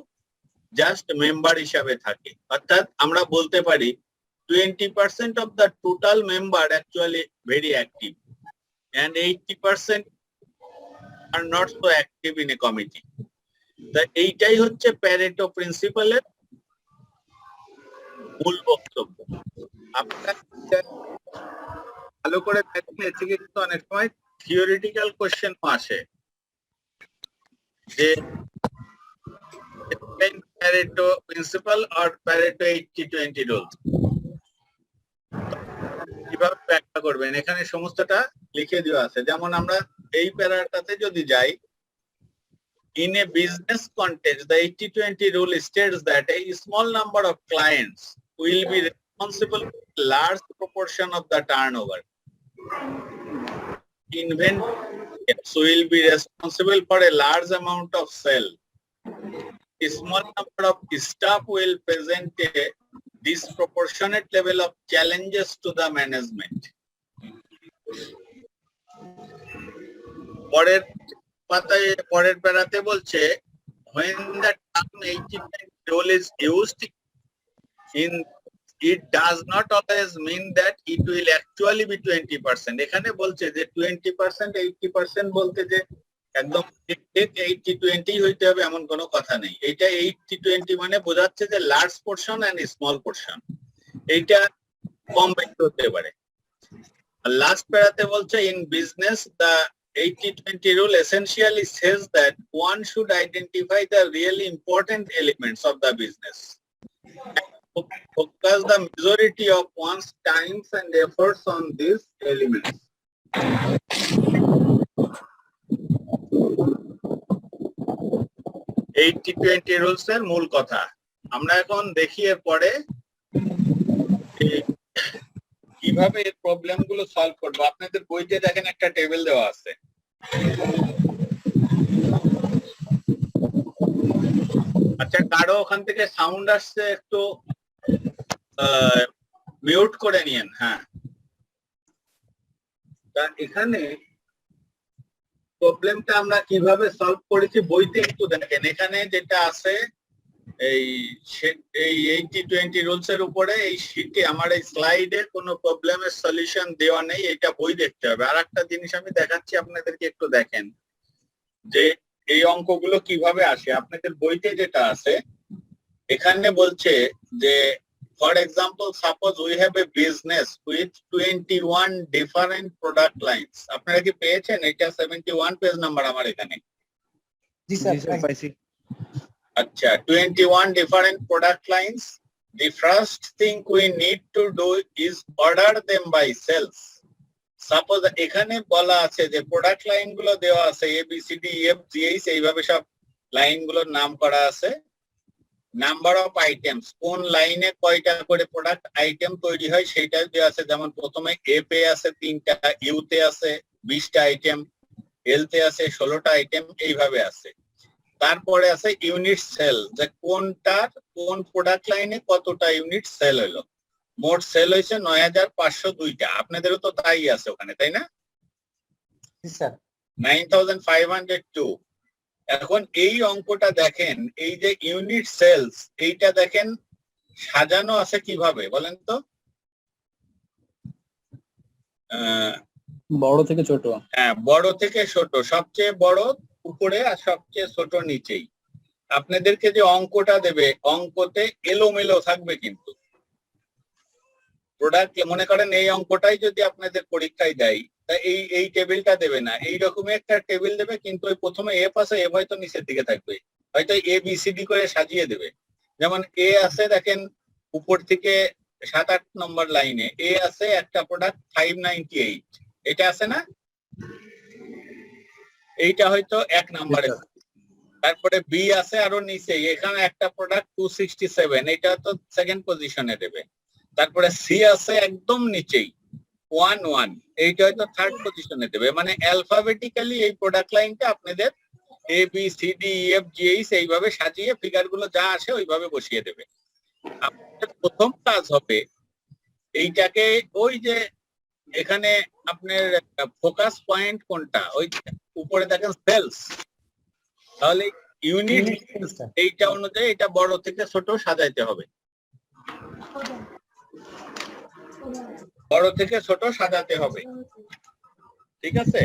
জাস্ট মেম্বার হিসাবে থাকে। অর্থাৎ আমরা বলতে পারি 20% of the total member actually very active and 80% are not so active in a committee. এইটাই হচ্ছে প্যারেটো প্রিন্সিপালের মূল বক্তব্য। আপনারা ভালো করে দেখলে থেকে কিন্তু অনেক সময় থিওরিটিক্যাল কোশ্চেন আসে যে প্যারেটো প্রিন্সিপাল আর প্যারেটো 80-20 রুল কিভাবে ব্যাখ্যা করবেন, এখানে সমস্তটা লিখে দেওয়া আছে। যেমন আমরা এই প্যারাটাতে যদি যাই, in a business context the 80-20 rule states that a small number of clients will be responsible for a large proportion of the turnover. Inventors will be responsible for a large amount of sale. A small number of staff will present a disproportionate level of challenges to the management. পরের প্যারাতে বলছে when the term 80-20 rule is used in it does not always mean that it will actually be 20%. এখানে বলছে যে 20% 80% বলতে যে একদম ঠিক 80-20 হইতে হবে এমন কোনো কথা নেই। এটা 80-20 মানে বোঝাচ্ছে যে large portion and small portion, এইটা কম বেশি হতে পারে। লাস্ট প্যারাতে বলছে in business the 80-20 rule essentially says that one should identify the really important elements of the business and focus the majority of one's times and efforts on these elements. 80-20 rules এর মূল কথা আমরা এখন দেখি এর পরে কিভাবে এই প্রবলেম গুলো সলভ করবো। আপনাদের বইতে দেখেন একটা টেবিল দেওয়া আছে। আচ্ছা, কারো ওখান থেকে সাউন্ড আসছে, একটু মিউট করে নিয়েন। হ্যাঁ, তা এখানে প্রবলেমটা আমরা কিভাবে সলভ করেছি বইতে একটু দেখেন। এখানে যেটা আছে এই 80-20 রুলস এর উপরে এই শীটে আমার এই স্লাইডে কোনো প্রবলেমের সলিউশন দেওয়া নেই, এটা বই দেখতে হবে। আর একটা জিনিস আমি দেখাচ্ছি আপনাদেরকে, একটু দেখেন যে এই অঙ্কগুলো কিভাবে আসে। আপনাদের বইতে যেটা আছে এখানে বলছে যে for example suppose we have a business with 21 different product lines. আপনারা কি পেয়েছেন? এটা 71 পেজ নাম্বার আমার এখানে। জি স্যার, জি স্যার পাইছি। Acha, 21 different product lines. The first thing we need to do is order them by sales. Suppose এখানে বলা আছে যে প্রোডাক্ট লাইন গুলো দেওয়া আছে A B C D E F G H, এইভাবে সব লাইন গুলোর নাম করা আছে। নাম্বার অফ আইটেমস, কোন লাইনে কয়টা করে প্রোডাক্ট আইটেম তৈরি হয় সেটা দেওয়া আছে। যেমন প্রথমে F এ আছে 3টা, U তে আছে 20টা আইটেম, L তে আছে 16টা আইটেম, এইভাবে আছে। তারপরে আছে ইউনিট সেল, যে কোনটার কোন প্রোডাক্ট লাইনে কতটা ইউনিট সেল হলো। মোট সেল হয়েছে 9502টা। আপনাদেরও তো তাই আছে ওখানে, তাই না? জি স্যার। 9502। এখন এই অঙ্কটা দেখেন, এই যে ইউনিট সেলস, এইটা দেখেন সাজানো আছে কিভাবে বলেন তো? বড় থেকে ছোট। হ্যাঁ, বড় থেকে ছোট, সবচেয়ে বড় উপরে আর সবচেয়ে ছোট নিচেই। আপনাদেরকে যে অঙ্কটা দেবে, অঙ্কতে এলোমেলো থাকবে কিন্তু। প্রোডাক্ট মনে করেন এই অঙ্কটাই যদি আপনাদের পরীক্ষায় দেয়, তা এই টেবিলটা দেবে না, এইরকমই একটা টেবিল দেবে, কিন্তু ওই প্রথমে এফ আছে, এফ হয়তো নিচের দিকে থাকবে, হয়তো এ বি সি ডি করে সাজিয়ে দেবে। যেমন এ আছে দেখেন উপর থেকে 7-8 নম্বর লাইনে এ আছে একটা প্রোডাক্ট 598, এটা আছে না? এইটা হয়তো 1 নম্বরে। তারপরে বি আছে আরো নিচে, এখানে একটা প্রোডাক্ট 267, এটা তো সেকেন্ড পজিশনে দেবে। তারপরে সি আছে একদম নিচেই 11, এইটা হয়তো থার্ড পজিশনে দেবে। মানে অ্যালফাবেটিক্যালি এই প্রোডাক্ট লাইনটা আপনাদের A B C D E F G H এইভাবে সাজিয়ে ফিগার গুলো যা আসে ওইভাবে বসিয়ে দেবে। আপনাদের প্রথম কাজ হবে এইটাকে, ওই যে এখানে আপনার ফোকাস পয়েন্ট কোনটা, ওই উপরে দেখেন সেলস, তাহলে ইউনিট এইটা অনুযায়ী এটা বড় থেকে ছোট সাজাইতে হবে, বড় থেকে ছোট সাজাতে হবে। ঠিক আছে?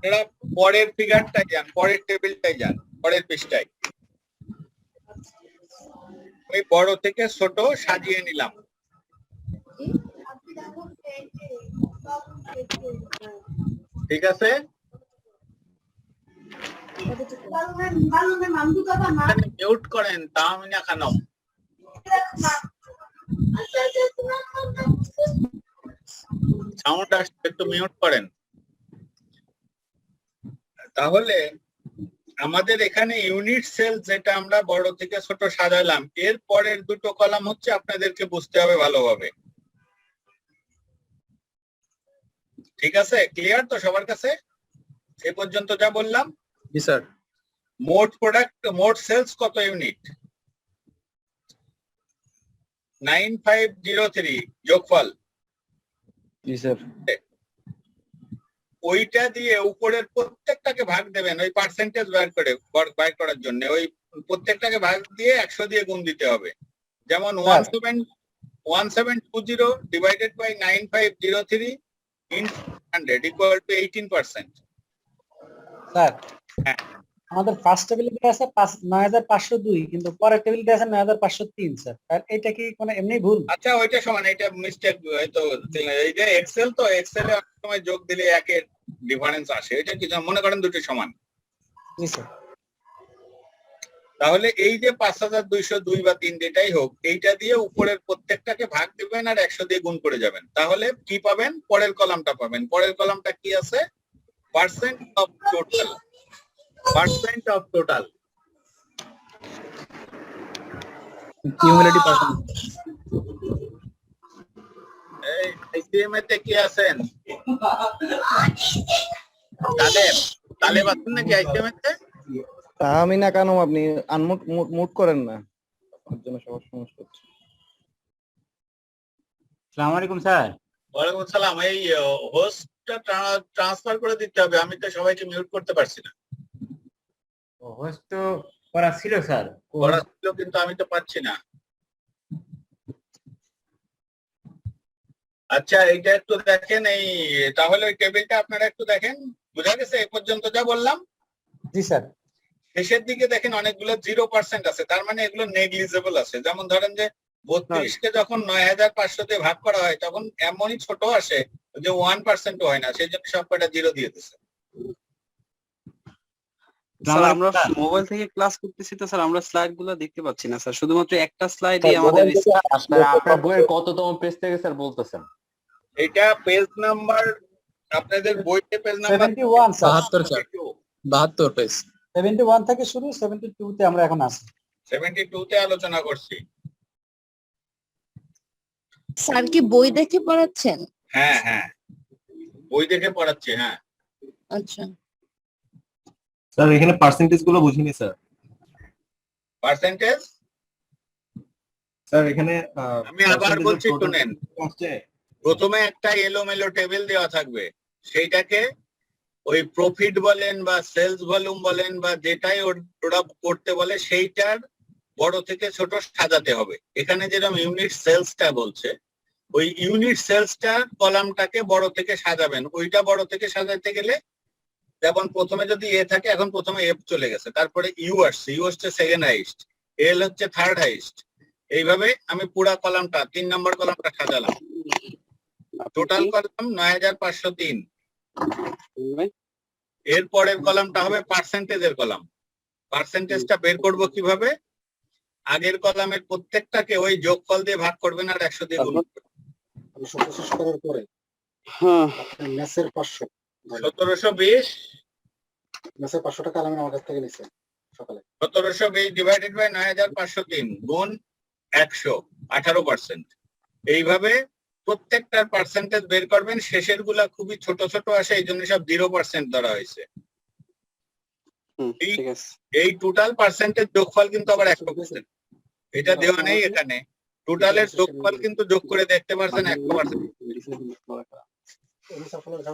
এরা পরের ফিগারটাই যান, পরের টেবিলটাই যান, পরের পৃষ্ঠায়। ওই বড় থেকে ছোট সাজিয়ে নিলাম। ঠিক আছে? মিউট করেন, তা আমি না খানো। সাউন্ড আসছে, একটু মিউট করেন। তাহলে আমাদের এখানে ইউনিট সেল যেটা আমরা বড় থেকে ছোট সাজালাম, এর পরের দুটো কলাম হচ্ছে আপনাদেরকে বুঝতে হবে ভালোভাবে। ঠিক আছে? ক্লিয়ার তো সবার কাছে এ পর্যন্ত যা বললাম? জি স্যার। মোট প্রোডাক্ট, মোট সেলস কত ইউনিট? 9503 যোগফল। জি স্যার। ওইটা দিয়ে উপরের প্রত্যেকটাকে ভাগ দেবেন, ওই পার্সেন্টেজ বের করার জন্য ওই প্রত্যেকটাকে ভাগ দিয়ে 100 দিয়ে গুণ দিতে হবে। যেমন 1720 divided by 9503 into 100 equal to 18%। Sir, হ্যাঁ, আমাদের ফার্স্ট টেবিলে দেওয়া আছে 9502, কিন্তু পরের টেবিলে দেওয়া আছে 9503 স্যার। আর এটা কি কোনো এমনি ভুল? আচ্ছা ওইটা সমান, এটা মিস্টেক হয়তো। এই যে এক্সেল, তো এক্সেলে অনেক সময় যোগ দিলে একের ডিফারেন্স আসে, এটা কি মনে করেন দুটো সমান। জি স্যার। তাহলে এই যে 5202 বা 3 যেটাই হোক, এইটা দিয়ে উপরের প্রত্যেকটাকে ভাগ দিবেন আর 100 দিয়ে গুণ করে যাবেন, তাহলে কি পাবেন? পরের কলামটা পাবেন। পরের কলামটা কি আছে? Percent of total. Percent of total. Cumulative percent. এই আইসিএম তে কি আছেন? তালেব তালেব আছেন নাকি আইসিএম তে? আমি না কেন, আপনি আনমুট মুট করেন না, ওর জন্য সবার সমস্যা হচ্ছে। আসসালামু আলাইকুম স্যার। ওয়ালাইকুম আসসালাম। এই হোস্টটা ট্রান্সফার করে দিতে হবে, আমি তো সবাইকে মিউট করতে পারছি না। হোস্ট তো করা ছিল স্যার। করা ছিল কিন্তু আমি তো পাচ্ছি না। আচ্ছা এইটা একটু দেখেন, এই তাহলে ওই টেবিলটা আপনারা একটু দেখেন। বুঝা গেছে এই পর্যন্ত যা বললাম? জি স্যার। শেষের দিকে দেখেন অনেকগুলো 0% আছে, তার মানে এগুলো নেগলিজেবল আছে। যেমন ধরেন যে 32 কে যখন 9500 দিয়ে ভাগ করা হয় তখন এমনই ছোট আসে যে 1% হয় না, সেই জন্য সব কয়টা জিরো দিয়ে দিচ্ছে। স্যার আমরা মোবাইল থেকে ক্লাস করতেছি তো স্যার, আমরা স্লাইড গুলো দেখতে পাচ্ছি না স্যার, শুধুমাত্র একটা স্লাইডই আমাদের আপনার বইয়ের কততম পেজ থেকে স্যার বলতেছেন? এটা পেজ নাম্বার, আপনাদের বইতে page number 71 sir. 72 sir, 72 page. 71 থেকে শুরু, 72 তে আমরা এখন আছি। 72 তে আলোচনা করছি। স্যার কি বই দেখে পড়াচ্ছেন? হ্যাঁ হ্যাঁ, বই দেখে পড়াচ্ছি। হ্যাঁ আচ্ছা। স্যার এখানে পার্সেন্টেজ গুলো বুঝিনি স্যার। পার্সেন্টেজ স্যার এখানে আমি আবার বলছি শুনেন। আসছে প্রথমে একটা এলোমেলো টেবিল দেওয়া থাকবে, সেইটাকে ওই প্রফিট বলেন বা সেলস ভলিউম বলেন বা যেটাই ওরা করতে বলে সেইটার বড় থেকে ছোট সাজাতে হবে। এখানে যেরকম ইউনিট সেলসটা বলছে, ওই ইউনিট সেলসটা কলামটাকে বড় থেকে সাজাবেন। ওইটা বড় থেকে সাজাতে গেলে যেমন প্রথমে যদি এ থাকে, এখন প্রথমে এফ চলে গেছে, তারপরে ইউ আসছে, ইউ হচ্ছে সেকেন্ড হাইস্ট, এল হচ্ছে থার্ড হাইস্ট। এইভাবে আমি পুরা কলামটা 3 নম্বর কলামটা সাজালাম। Total column 9503। এর পরের কলামটা হবে পার্সেন্টেজের কলাম। পার্সেন্টেজটা বের করব কিভাবে? আগের কলামের প্রত্যেকটাকে ওই যোগফল দিয়ে ভাগ করবেন আর 100 দিয়ে গুণ করবেন। 1700 করার পরে আপনি মেসের 500 1720 মেসের 500 টাকা আমি আমার কাছ থেকে নিছি সকালে। 1720 ডিভাইডেড বাই 9503 গুণ 100, 18%। এইভাবে প্রত্যেকটার পার্সেন্টেজ বের করবেন। শেষের গুলা খুবই ছোট ছোট আসে, এই জন্য সব 0% ধরা হয়েছে। এই টোটাল পার্সেন্টেজ যোগফল কিন্তু আবার 100%। এটা দেওয়া নেই এখানে। টোটালের যোগফল কিন্তু যোগ করে দেখতে পারছেন 100%।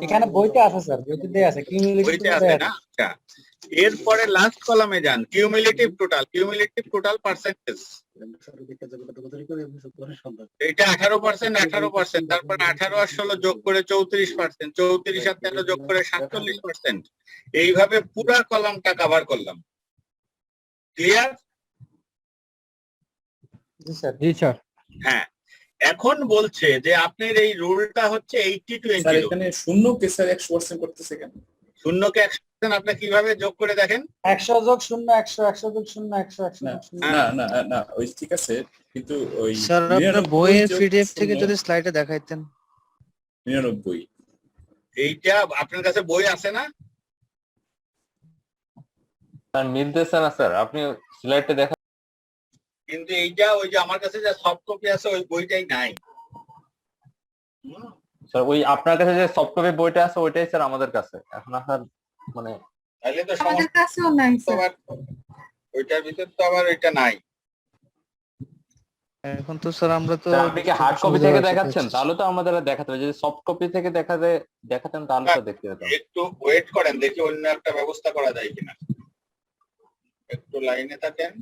এখানে বইতে আছে স্যার, বইতে দেয়া আছে কিউমুলেটিভ বইতে আছে না? আচ্ছা, এরপরে লাস্ট কলামে যান, cumulative total. Cumulative total percentage এটা 18%, 18%, তারপর 18 আর 16 যোগ করে 34%, 34 আর 13 যোগ করে 47%। এইভাবে পুরা কলামটা কভার করলাম। ক্লিয়ার? জি স্যার। জি স্যার। হ্যাঁ, এখন বলছে যে আপনার এই রুলটা হচ্ছে 80-20 স্যার রুল। এখানে শূন্যকে স্যার 100% করতেছে কেন? শূন্যকে 100% আপনি কিভাবে যোগ করে দেখেন? 100 যোগ 0 100, 100 যোগ 0 100, 100 যোগ 0। না না না, ওই ঠিক আছে, কিন্তু ওই স্যার আপনার 99 বইয়ের যোগ পিডিএফ থেকে 0, যদি স্লাইডে দেখাইতেন। 99 এইটা আপনার কাছে বই আছে না? স্যার মিলতেছে না স্যার, আপনি স্লাইডটা দেখা। কিন্তু এইটা ওই যে আমার কাছে যে সফট কপি আছে ওই বইটাই নাই। স্যার ওই আপনার কাছে যে সফট কপি বইটা আছে ওইটাই স্যার আমাদের কাছে এখন স্যার, মানে তাহলে তো আমাদের সমস্যা। কাছেও নাই স্যার। আবার ওইটার ভিতর তো আবার ওইটা নাই। এখন তো স্যার আমরা তো স্যার আপনি কি হার্ড কপি থেকে দেখাচ্ছেন? তাহলে তো আমাদের আর দেখাতে হবে। যদি সফট কপি থেকে দেখাতেন তাহলে তো দেখতে পেতাম। একটু ওয়েট করেন, দেখি অন্য একটা ব্যবস্থা করা যায় কিনা। একটু লাইনে থাকেন।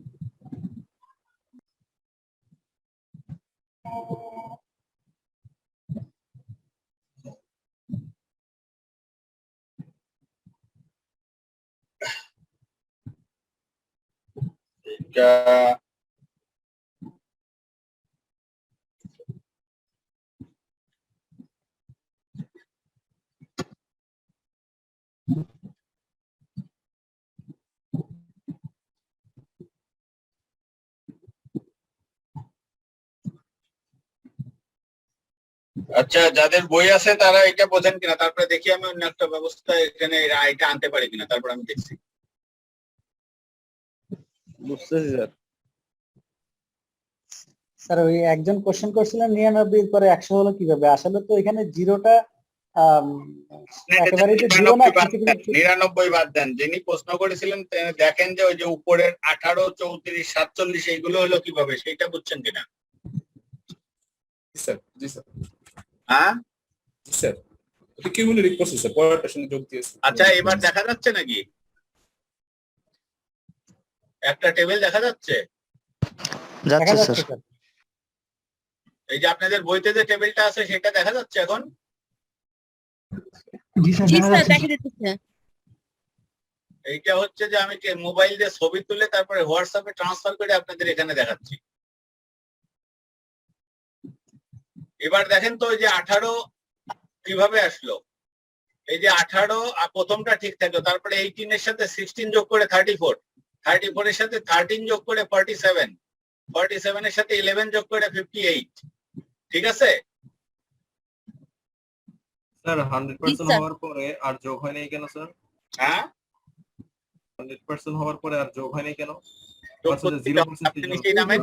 এটা আচ্ছা, যাদের বই আছে তারা এটা বোঝেন কিনা, তারপরে দেখি আমি অন্য একটা ব্যবস্থা এখানে এটা আনতে পারি কিনা, তারপর আমি দেখছি। বুঝতেছি স্যার। স্যার ওই একজন কোশ্চেন করছিলেন 99 পরে 100 হলো কিভাবে? আসলে তো এখানে জিরোটা একেবারে যে জিরো না, 99 বাদ দেন, যিনি প্রশ্ন করেছিলেন তিনি দেখেন যে ওই যে উপরের 18, 34, 47 এইগুলো হলো কিভাবে, সেটা বুঝছেন কিনা? জি স্যার, জি স্যার, হ্যাঁ জি স্যার। ওটা কি বলে রিড করছে স্যার, পরেরটার সঙ্গে যোগ দিয়েছে। আচ্ছা, এবার দেখা যাচ্ছে নাকি একটা টেবিল দেখা যাচ্ছে? দেখা যাচ্ছে স্যার। এই যে আপনাদের বইতে যে টেবিলটা আছে সেটা দেখা যাচ্ছে এখন? জি স্যার দেখা যাচ্ছে। এইটা হচ্ছে যে আমি মোবাইল দিয়ে ছবি তুলে তারপরে হোয়াটসঅ্যাপে ট্রান্সফার করে আপনাদের এখানে দেখাচ্ছি। এবার দেখেন তো ওই যে 18 কিভাবে আসলো। এই যে 18 প্রথমটা ঠিক থাকলো, তারপরে 18 এর সাথে 16 যোগ করে 34, 34 এর সাথে 13 যোগ করে 47, 47 এর সাথে 11 যোগ করে 58, ঠিক আছে? Sir 100% sir. হওয়ার পরে আর যোগ হয় নাই কেন স্যার? হ্যাঁ, 100% হওয়ার পরে আর যোগ হয় নাই কেন? যোগ আচ্ছা, করতে 0% আপনি নিচেই নামেন।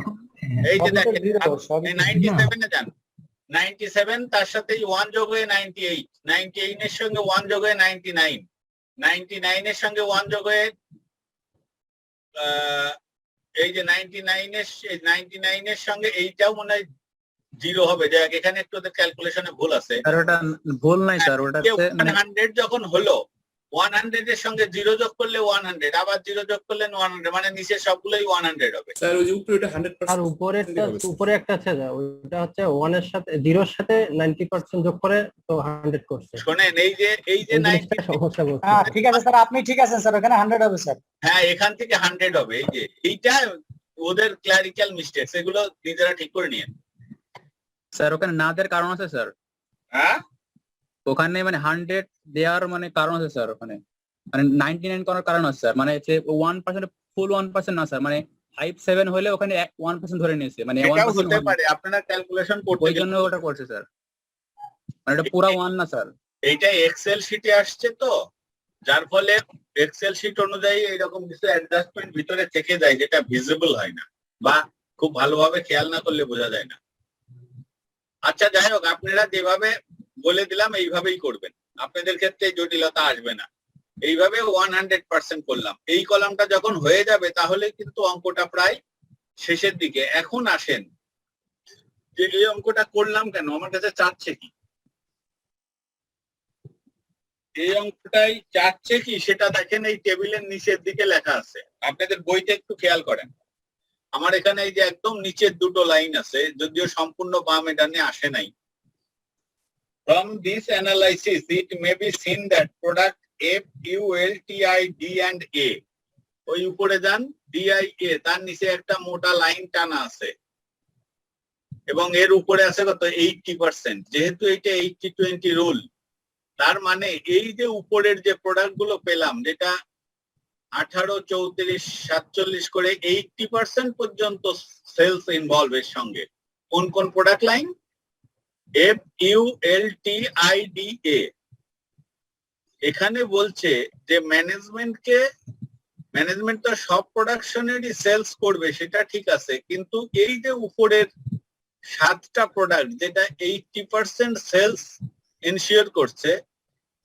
এই যে দেখেন 97 এ যান, 97 তার সাথে 1 যোগ হয়ে 98, 98 এর সঙ্গে 1 যোগ হয়ে 99, 99 এর সঙ্গে 1 যোগ হয়ে এই যে 99 এর সঙ্গে এইটাও মনে হয় জিরো হবে, যাক এখানে একটু ওদের ক্যালকুলেশনে ভুল আছে। স্যার ওটা ভুল নাই স্যার, ওটা হচ্ছে মানে 100 যখন হলো 100 এর সঙ্গে 0 যোগ করলে 100, আবার 0 যোগ করলে 100, মানে নিচে সবগুলোই 100 হবে। স্যার ওই যে উপরে ওটা 100%। আর উপরে একটা আছে ওটা হচ্ছে 1 এর সাথে 0 এর সাথে 90% যোগ করে তো 100 করছে। শোনেন, এই যে এই জিনিসটা 90, সমস্যা করছে। হ্যাঁ ঠিক আছে স্যার, আপনি ঠিক আছেন স্যার, ওখানে 100 হবে স্যার। হ্যাঁ এখান থেকে 100 হবে। এই যে এইটা ওদের ক্লারিক্যাল মিস্টেকস, এগুলো নিজেরা ঠিক করে নিয়েন। স্যার ওখানে না দেওয়ার কারণ আছে স্যার, হ্যাঁ ওখানে মানে 100 দেওয়ার মানে কারণ আছে স্যার, ওখানে মানে 99 করার কারণ আছে স্যার, মানে হচ্ছে 1% ফুল 1% না স্যার, মানে 57 হলে ওখানে 1% ধরে নিয়েছে, মানে এটাও 1% হতে পারে, আপনারা ক্যালকুলেশন করতে ওই জন্য ওটা করছে স্যার, মানে এটা পুরা 1 না স্যার। এইটা এক্সেল শিটে আসছে তো, যার ফলে এক্সেল শিট অনুযায়ী এইরকম কিছু অ্যাডজাস্টমেন্ট ভিতরে থেকে যায় যেটা ভিজিবল হয় না বা খুব ভালোভাবে খেয়াল না করলে বোঝা যায় না। আচ্ছা যাই হোক, আপনারা যেভাবে বলে দিলাম এইভাবেই করবেন, আপনাদের ক্ষেত্রে জটিলতা আসবে না। এইভাবে 100% করলাম। এই কলামটা যখন হয়ে যাবে তাহলে কিন্তু অঙ্কটা প্রায় শেষের দিকে। এখন আসেন যে এই অঙ্কটা করলাম কেন, আমার কাছে চাচ্ছে কি, এই অঙ্কটাই চাচ্ছে কি সেটা দেখেন, এই টেবিলের নিচের দিকে লেখা আছে। আপনাদের বইতে একটু খেয়াল করেন, আমার এখানে এই যে একদম নিচের দুটো লাইন আছে, যদিও সম্পূর্ণ বাম ডানে আসে নাই। From this analysis, it may be seen that product F, U, L, T, I, D and A, ওই উপরে যান, DIA, তার নিচে একটা মোটা লাইন টানা আছে এবং এর উপরে আছে কত 80%। যেহেতু এটা 80-20 রুল, তার মানে এই যে উপরের যে প্রোডাক্ট গুলো পেলাম, যেটা 18, 34, 47 করে 80% পর্যন্ত সেলস ইনভলভ এর সঙ্গে, কোন কোন প্রোডাক্ট লাইন? FULTIDA। এখানে বলছে যে ম্যানেজমেন্ট তো সব প্রোডাকশনেরই সেলস করবে, সেটা ঠিক আছে, কিন্তু এই যে উপরের 7টা প্রোডাক্ট যেটা 80% সেলস এনশিওর করছে,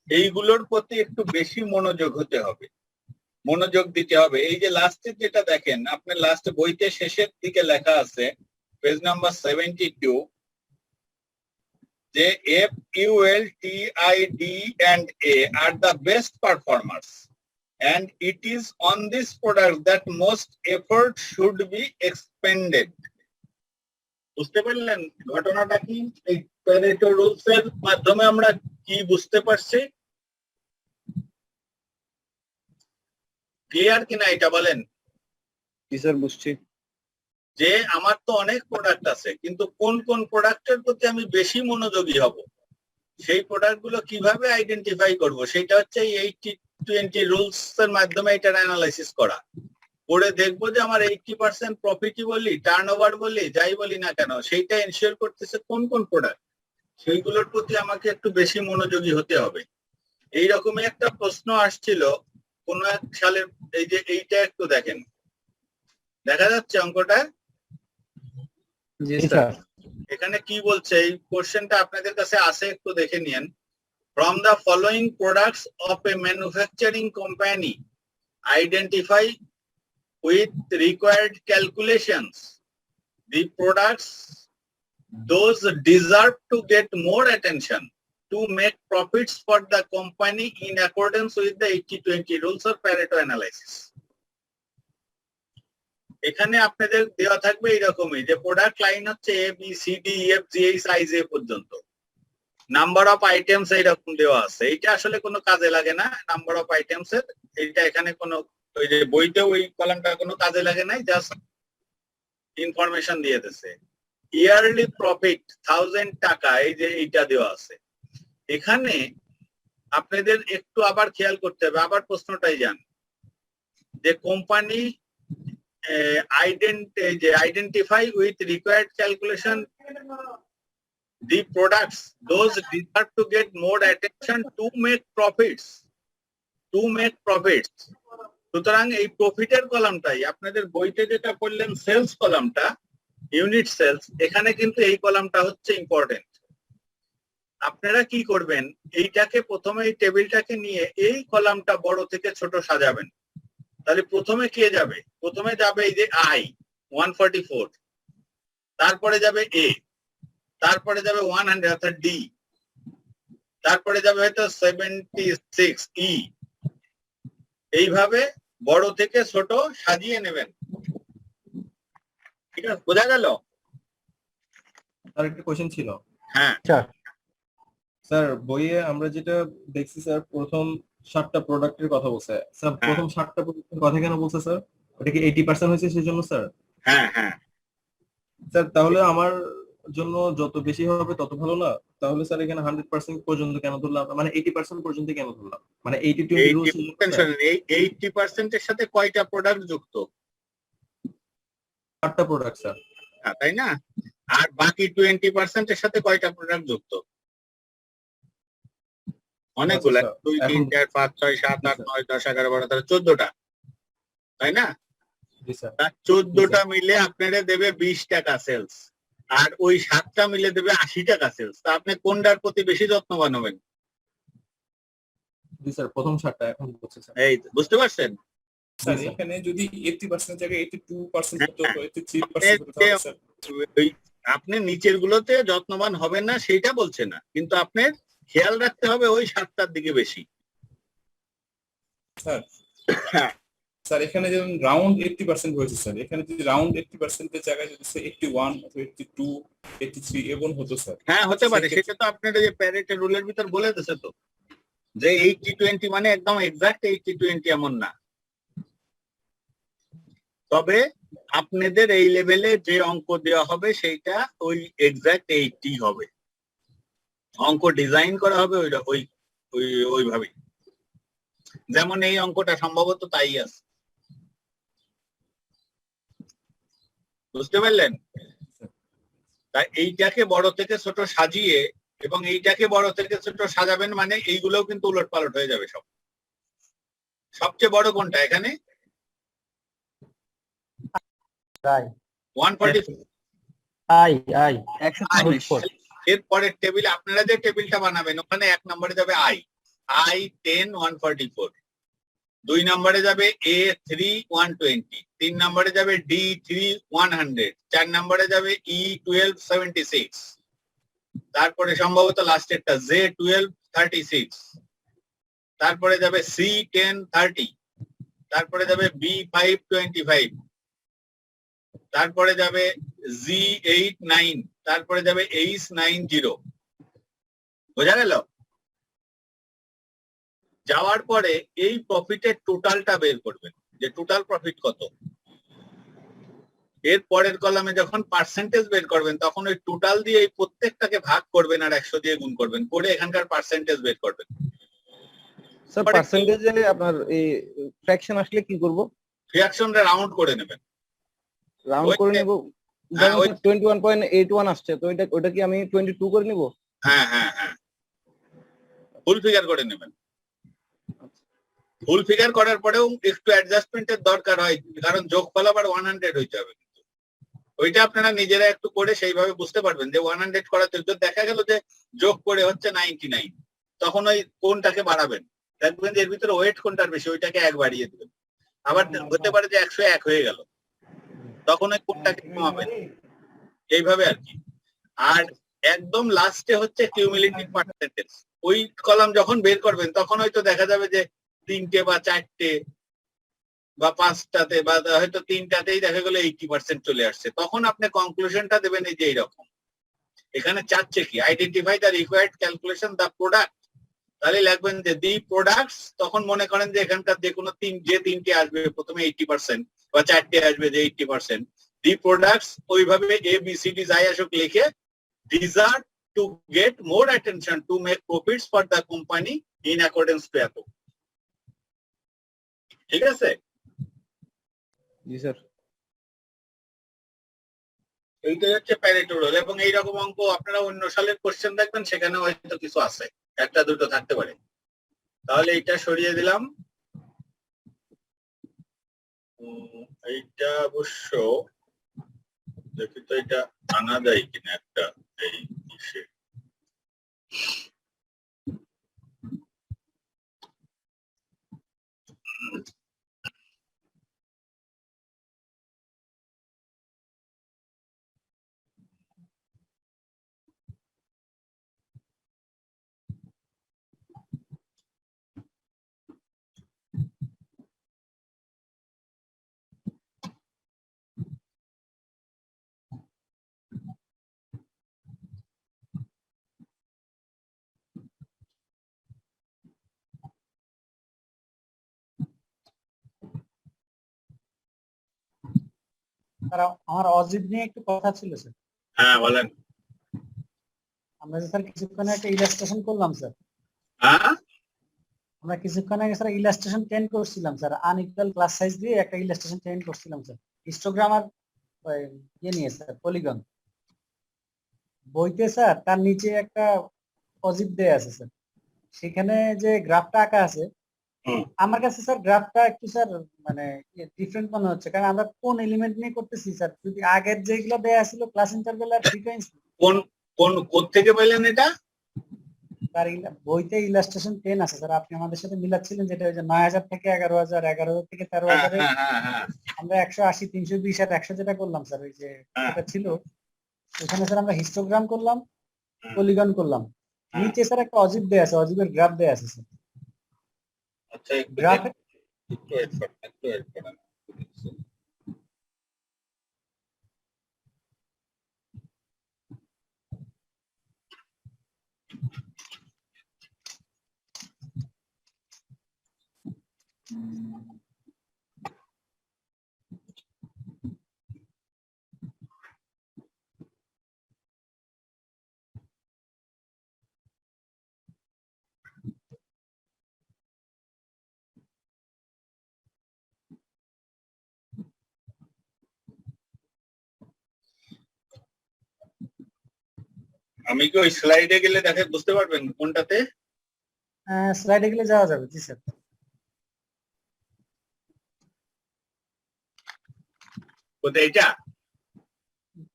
এইগুলোর প্রতি একটু বেশি মনোযোগ হতে হবে, মনোযোগ দিতে হবে। এই যে লাস্টে যেটা দেখেন, আপনার লাস্টে বইতে শেষের দিকে লেখা আছে পেজ নাম্বার 72, যে FULTID and A are the best performers and it is on this product that most effort should be expended. বুঝতে পারলেন ঘটনাটা কি? এই প্যারেটো রুলস এর মাধ্যমে আমরা কি বুঝতে পারছি? ক্লিয়ার কিনা এটা বলেন? জি স্যার বুঝছি। যে আমার তো অনেক প্রোডাক্ট আছে, কিন্তু কোন কোন প্রোডাক্টের প্রতি আমি বেশি মনোযোগী হব, সেই প্রোডাক্ট গুলো কিভাবে আইডেন্টিফাই করব, সেটা হচ্ছে এই 80-20 রুলস এর মাধ্যমে এটার অ্যানালাইসিস করা। করে দেখবো যে আমার 80% প্রফিটই বলি, টার্ন ওভার বলি, যাই বলি না কেন, সেইটা এনশিওর করতেছে কোন কোন প্রোডাক্ট। সেইগুলোর প্রতি আমাকে একটু বেশি মনোযোগী হতে হবে। এইরকমই একটা প্রশ্ন আসছিল কোন এক সালের, এই যে এইটা একটু দেখেন, দেখা যাচ্ছে অঙ্কটা? জি জি স্যার। স্যার। এখানে কি বলছে, এই কোশ্চেনটা আপনাদের কাছে আছে, একটু দেখে নিন। From the following products of a manufacturing company, identify with required calculations the products those deserve to get more attention to make profits for the company in accordance with the 80-20 rules or Pareto analysis. এখানে আপনাদের দেওয়া থাকবে এইরকমই, যে product line হচ্ছে A B C D E F G H I J পর্যন্ত, number of items এইরকম দেওয়া আছে। এইটা আসলে কোনো কাজে লাগে না, নাম্বার অফ আইটেমস এর এইটা এখানে কোনো, ওই যে বইতেও ওই কলামটা কোনো কাজে লাগে নাই, জাস্ট ইনফরমেশন দিয়ে দিচ্ছে। ইয়ারলি প্রফিট 1000 টাকা, এই যে এইটা দেওয়া আছে। এখানে আপনাদের একটু আবার খেয়াল করতে হবে, আবার প্রশ্নটাই যান, যে company identify with required calculation the products those deserve to get more attention to make profits. সুতরাং এই প্রফিটের কলামটাই আপনাদের বইতে যেটা পড়লেন সেলস কলামটা, ইউনিট সেলস, এখানে কিন্তু এই কলামটা হচ্ছে ইম্পর্টেন্ট। আপনারা কি করবেন, এইটাকে প্রথমে এই টেবিলটাকে নিয়ে এই কলামটা বড় থেকে ছোট সাজাবেন। তাহলে প্রথমে কে যাবে? প্রথমে যাবে এই যে আই 144, তারপরে যাবে এ, তারপরে যাবে 100 অর্থাৎ ডি, তারপরে যাবে হয়তো 76 ই। এইভাবে বড় থেকে ছোট সাজিয়ে নেবেন। ঠিক আছে, বোঝা গেল? স্যার একটা কোশ্চেন ছিল। হ্যাঁ স্যার বইয়ে আমরা যেটা দেখছি স্যার, প্রথম 7টা প্রোডাক্টের কথা বলছে স্যার। প্রথম 7টা প্রোডাক্টের কথা কেন বলছে স্যার? ওটা কি 80% হয়েছে সেজন্য স্যার? হ্যাঁ হ্যাঁ স্যার তাহলে আমার জন্য যত বেশি হবে তত ভালো না? তাহলে স্যার এখানে 100% পর্যন্ত কেন ধরলাম, মানে 80% পর্যন্ত কেন ধরলাম? মানে 80-20 রুলস। 80% এর সাথে কয়টা প্রোডাক্ট যুক্ত? 8টা প্রোডাক্ট স্যার। হ্যাঁ, তাই না? আর বাকি 20% এর সাথে কয়টা প্রোডাক্ট যুক্ত? অনেকগুলো, 2 3 4 5 6 7 8 9 10 11 12 13 14টা, তাই না? জি স্যার। 14টা মিলে আপনারা দেবে 20 টাকা সেলস, আর ওই 7টা মিলে দেবে 80 টাকা সেলস। তা আপনি কোনটার প্রতি বেশি যত্নবান হবেন? জি স্যার, প্রথম 7টা এখন বলছে স্যার। এই বুঝতে পারছেন? স্যার এখানে যদি 80% জায়গায় 82% হতো, 83% হতো, তাহলে স্যার আপনি নিচের গুলোতে যত্নবান হবেন না সেইটা বলছে না, কিন্তু আপনার খেয়াল রাখতে হবে ওই 7টার দিকে বেশি। স্যার স্যার এখানে যেমন রাউন্ড 80% হয়েছে স্যার, এখানে যদি রাউন্ড 80% এর জায়গায় যদি 81 অথবা 82 83 এমন হতো স্যার। হ্যাঁ হতে পারে, সেটা তো আপনার এই প্যারেটো রুলের ভিতর বলে দিয়েছে তো, যে 80-20 মানে একদম এক্সাক্ট 80-20 এমন না। তবে আপনাদের এই লেভেলে যে অঙ্ক দেওয়া হবে সেইটা ওই এক্সাক্ট 80 হবে, অঙ্ক ডিজাইন করা হবে ওইভাবেই, যেমন এই অঙ্কটা সম্ভবত তাই আছে। বুঝতে পারলেন? তাই এইটাকে বড় থেকে ছোট সাজিয়ে এবং এইটাকে বড় থেকে ছোট সাজাবেন, মানে এইগুলোও কিন্তু উলট পালট হয়ে যাবে সব। সবচেয়ে বড় কোনটা এখানে? 144। এর পরের টেবিলে আপনারা যে টেবিলটা বানাবেন ওখানে 1 নম্বরে যাবে I 10 144, 2 নম্বরে যাবে A3 120, 3 নম্বরে যাবে D3 100, 4 নম্বরে যাবে E12 76, তারপরে সম্ভবত লাস্টেরটা J12 36, তারপরে যাবে C10 30, তারপরে যাবে B5 25, তারপরে যাবে G8 9, তারপরে যাবে H90। বোঝা গেল? যাওয়ার পরে এই প্রফিটের টোটালটা বের করবেন, যে টোটাল প্রফিট কত। এর পরের কলামে যখন পার্সেন্টেজ বের করবেন তখন ওই টোটাল দিয়ে এই প্রত্যেকটাকে ভাগ করবেন আর 100 দিয়ে গুণ করবেন, করে এখানকার পার্সেন্টেজ বের করবেন। স্যার পার্সেন্টেজে আপনার এই ফ্র্যাকশন আসলে কি করব? ফ্র্যাকশনটা রাউন্ড করে নেবেন, রাউন্ড করে নেব। 21.81 আসছে, তো ওটা কি আমি 22 করে নিব? হ্যাঁ হ্যাঁ হ্যাঁ, ফুল ফিগার করে নেবেন। ফুল ফিগার করার পরেও একটু অ্যাডজাস্টমেন্টের দরকার হয়, কারণ যোগফল আবার 100 হইতে হবে। ওইটা আপনারা নিজেরা একটু করে সেইভাবে বুঝতে পারবেন যে 100 করাতে দেখা গেল যে যোগ করে হচ্ছে 99, তখন ওই কোনটাকে বাড়াবেন, দেখবেন যে এর ভিতরে ওয়েট কোনটার বেশি, ওইটাকে 1 বাড়িয়ে দেবেন। আবার হতে পারে যে 101 হয়ে গেল, তখন ওই কোনটাকে কমাবেন, এইভাবে আর কি। আর একদম লাস্টে হচ্ছে কিউমুলেটিভ পার্সেন্টেজ, ওই কলাম যখন বের করবেন তখন হয়তো দেখা যাবে যে 3টে বা 4টে বা 5টাতে বা হয়তো 3টাতেই দেখা গেল 80% চলে আসছে, তখন আপনি কনক্লুশনটা দেবেন এই যে এইরকম। এখানে চাচ্ছে কি, identify the required calculation the product, তাহলে লিখবেন যে দি প্রোডাক্টস, তখন মনে করেন যে এখানকার যে কোনো যে 3টে আসবে প্রথমে 80% বা 4টে আসবে যে 80%, দি প্রোডাক্টস ওইভাবে ABCD যাই আসুক লিখে deserve to get more attention to make profits for the company in accordance to এত। ঠিক আছে? জি স্যার। এইটাই হচ্ছে প্যারেটো রুল। এবং এইরকম অঙ্ক আপনারা অন্য সালের কোশ্চেন দেখবেন, সেখানে হয়তো কিছু আছে, একটা দুটো থাকতে পারে। তাহলে এইটা সরিয়ে দিলাম। এইটা অবশ্য দেখি তো এটা আনা যায় কিনা একটা এই ইসে। স্যার আমার অজিব নিয়ে একটু কথা ছিল স্যার। হ্যাঁ বলেন। আমরা যে স্যার কিছুক্ষণ একটা ইলাস্ট্রেশন করলাম স্যার, হ্যাঁ আমরা কিছুক্ষণ আগে স্যার ইলাস্ট্রেশন ট্রেন করছিলাম স্যার, আনইকুয়াল ক্লাস সাইজ দিয়ে একটা ইলাস্ট্রেশন ট্রেন করছিলাম স্যার, হিস্টোগ্রামার ইয়ে নিয়ে স্যার, পলিগন বইতে স্যার। তার নিচে একটা অজিব দেয়া আছে স্যার, সেখানে যে গ্রাফটা আঁকা আছে আমার কাছে স্যার গ্রাফটা একটু স্যার মানে ডিফারেন্ট মনে হচ্ছে, কারণ আমরা কোন এলিমেন্ট নিয়ে করতেছি স্যার, যদি আগের যেগুলো দেয়া ছিল ক্লাস ইন্টারভেল আর ফ্রিকোয়েন্সি। কোন কোন কোত্থেকে পাইলেন এটা? স্যার বইতে ইলাস্ট্রেশন 10 আছে স্যার, আপনি আমাদের সাথে মিলাচ্ছিলেন যেটা ওই যে 9000 থেকে 11000, 11000 থেকে 13000 আমরা 180, 320 আর 100 যেটা করলাম স্যার, ওই যে এটা ছিল ওখানে স্যার আমরা হিস্টোগ্রাম করলাম, পলিগন করলাম, নিচে স্যার একটা অজিব দেয়া আছে, অজিবের গ্রাফ দেয়া আছে স্যার। আচ্ছা গ্রাফ একটু ওয়েট করেন। আমি কি ওই স্লাইডে গেলে দেখে বুঝতে পারবেন কোনটাতে? স্লাইডে গেলে যাওয়া যাবে। জি স্যার। কোথায় এটা?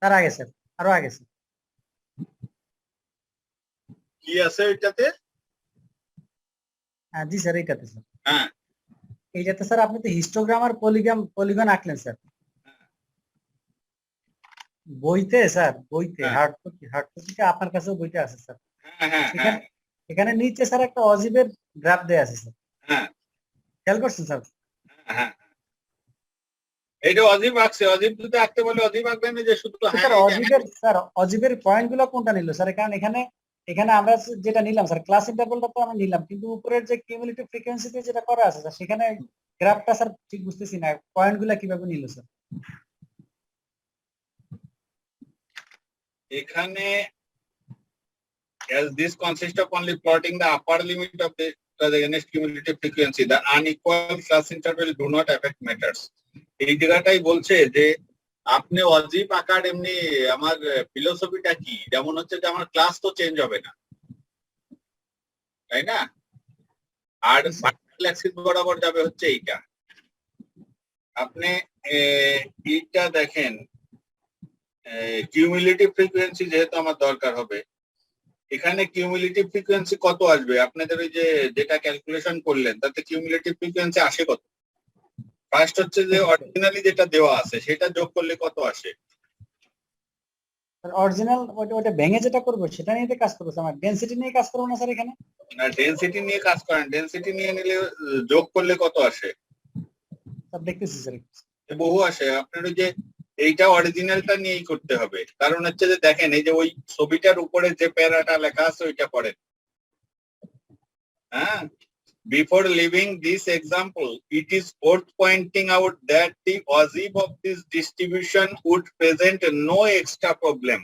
তার আগে স্যার, আরো আগে স্যার। কি আছে ওইটাতে? জি স্যার, এইটাতে স্যার। হ্যাঁ এইটাতে স্যার আপনি তো হিস্টোগ্রাম আর পলিগন আঁকলেন স্যার বইতে, স্যার বইতে হার্ড কপিটা আপনার কাছেও বইতে আছে স্যার। হ্যাঁ এখানে নিচে স্যার একটা অজিবের গ্রাফ দেয়া আছে স্যার। হ্যাঁ খেয়াল করছেন স্যার? হ্যাঁ এইটা অজিব আঁকছে, অজিব যদি আঁকতে বলে অজিব আঁকবেন যে শুধু। স্যার অজিবের পয়েন্ট গুলো কোনটা নিল স্যার? কারণ এখানে আমরা যেটা নিলাম স্যার ক্লাস ইন্টারভেলটা তো আমরা নিলাম, কিন্তু উপরের যে কিউমুলেটিভ ফ্রিকোয়েন্সিতে যেটা করা আছে স্যার, সেখানে গ্রাফটা স্যার ঠিক বুঝতেছি না পয়েন্ট গুলা কিভাবে নিল স্যার। এখানে as this consists of only plotting the upper limit of the against cumulative frequency, the unequal class interval do not affect matters. এই জায়গাটাই বলছে যে আপনি অজীব আকার এমনি আমার ফিলোসফিটা কি, যেমন হচ্ছে যে আমার ক্লাস তো চেঞ্জ হবে না, তাই না? আর ভার্টিক্যাল অ্যাক্সিস বরাবর যাবে হচ্ছে এইটা। আপনি এইটা দেখেন, কিউমুলেটিভ ফ্রিকোয়েন্সি যেহেতু আমার দরকার হবে, এখানে কিউমুলেটিভ ফ্রিকোয়েন্সি কত আসবে? আপনাদের ওই যে যেটা ক্যালকুলেশন করলেন তাতে কিউমুলেটিভ ফ্রিকোয়েন্সি আসে কত? ফার্স্ট হচ্ছে যে অরিজিনালি যেটা দেওয়া আছে সেটা যোগ করলে কত আসে? অরিজিনাল ওটা ভেঙে যেটা করবো সেটা নিয়ে তো কাজ করবো স্যার, আমার ডেনসিটি নিয়ে কাজ করবো না স্যার এখানে? না, ডেনসিটি নিয়ে কাজ করেন, ডেনসিটি নিয়ে নিলে যোগ করলে কত আসে? স্যার দেখতেছি স্যার। বহু আসে। আপনার ওই যে এইটা অরিজিনালটা নিয়েই করতে হবে, কারণ হচ্ছে যে দেখেন এই যে ওই ছবিটার উপরে যে প্যারাটা লেখা আছে ওইটা পড়েন। হ্যাঁ, before leaving this example, it is worth pointing out that the ogive of this distribution would present no extra problem,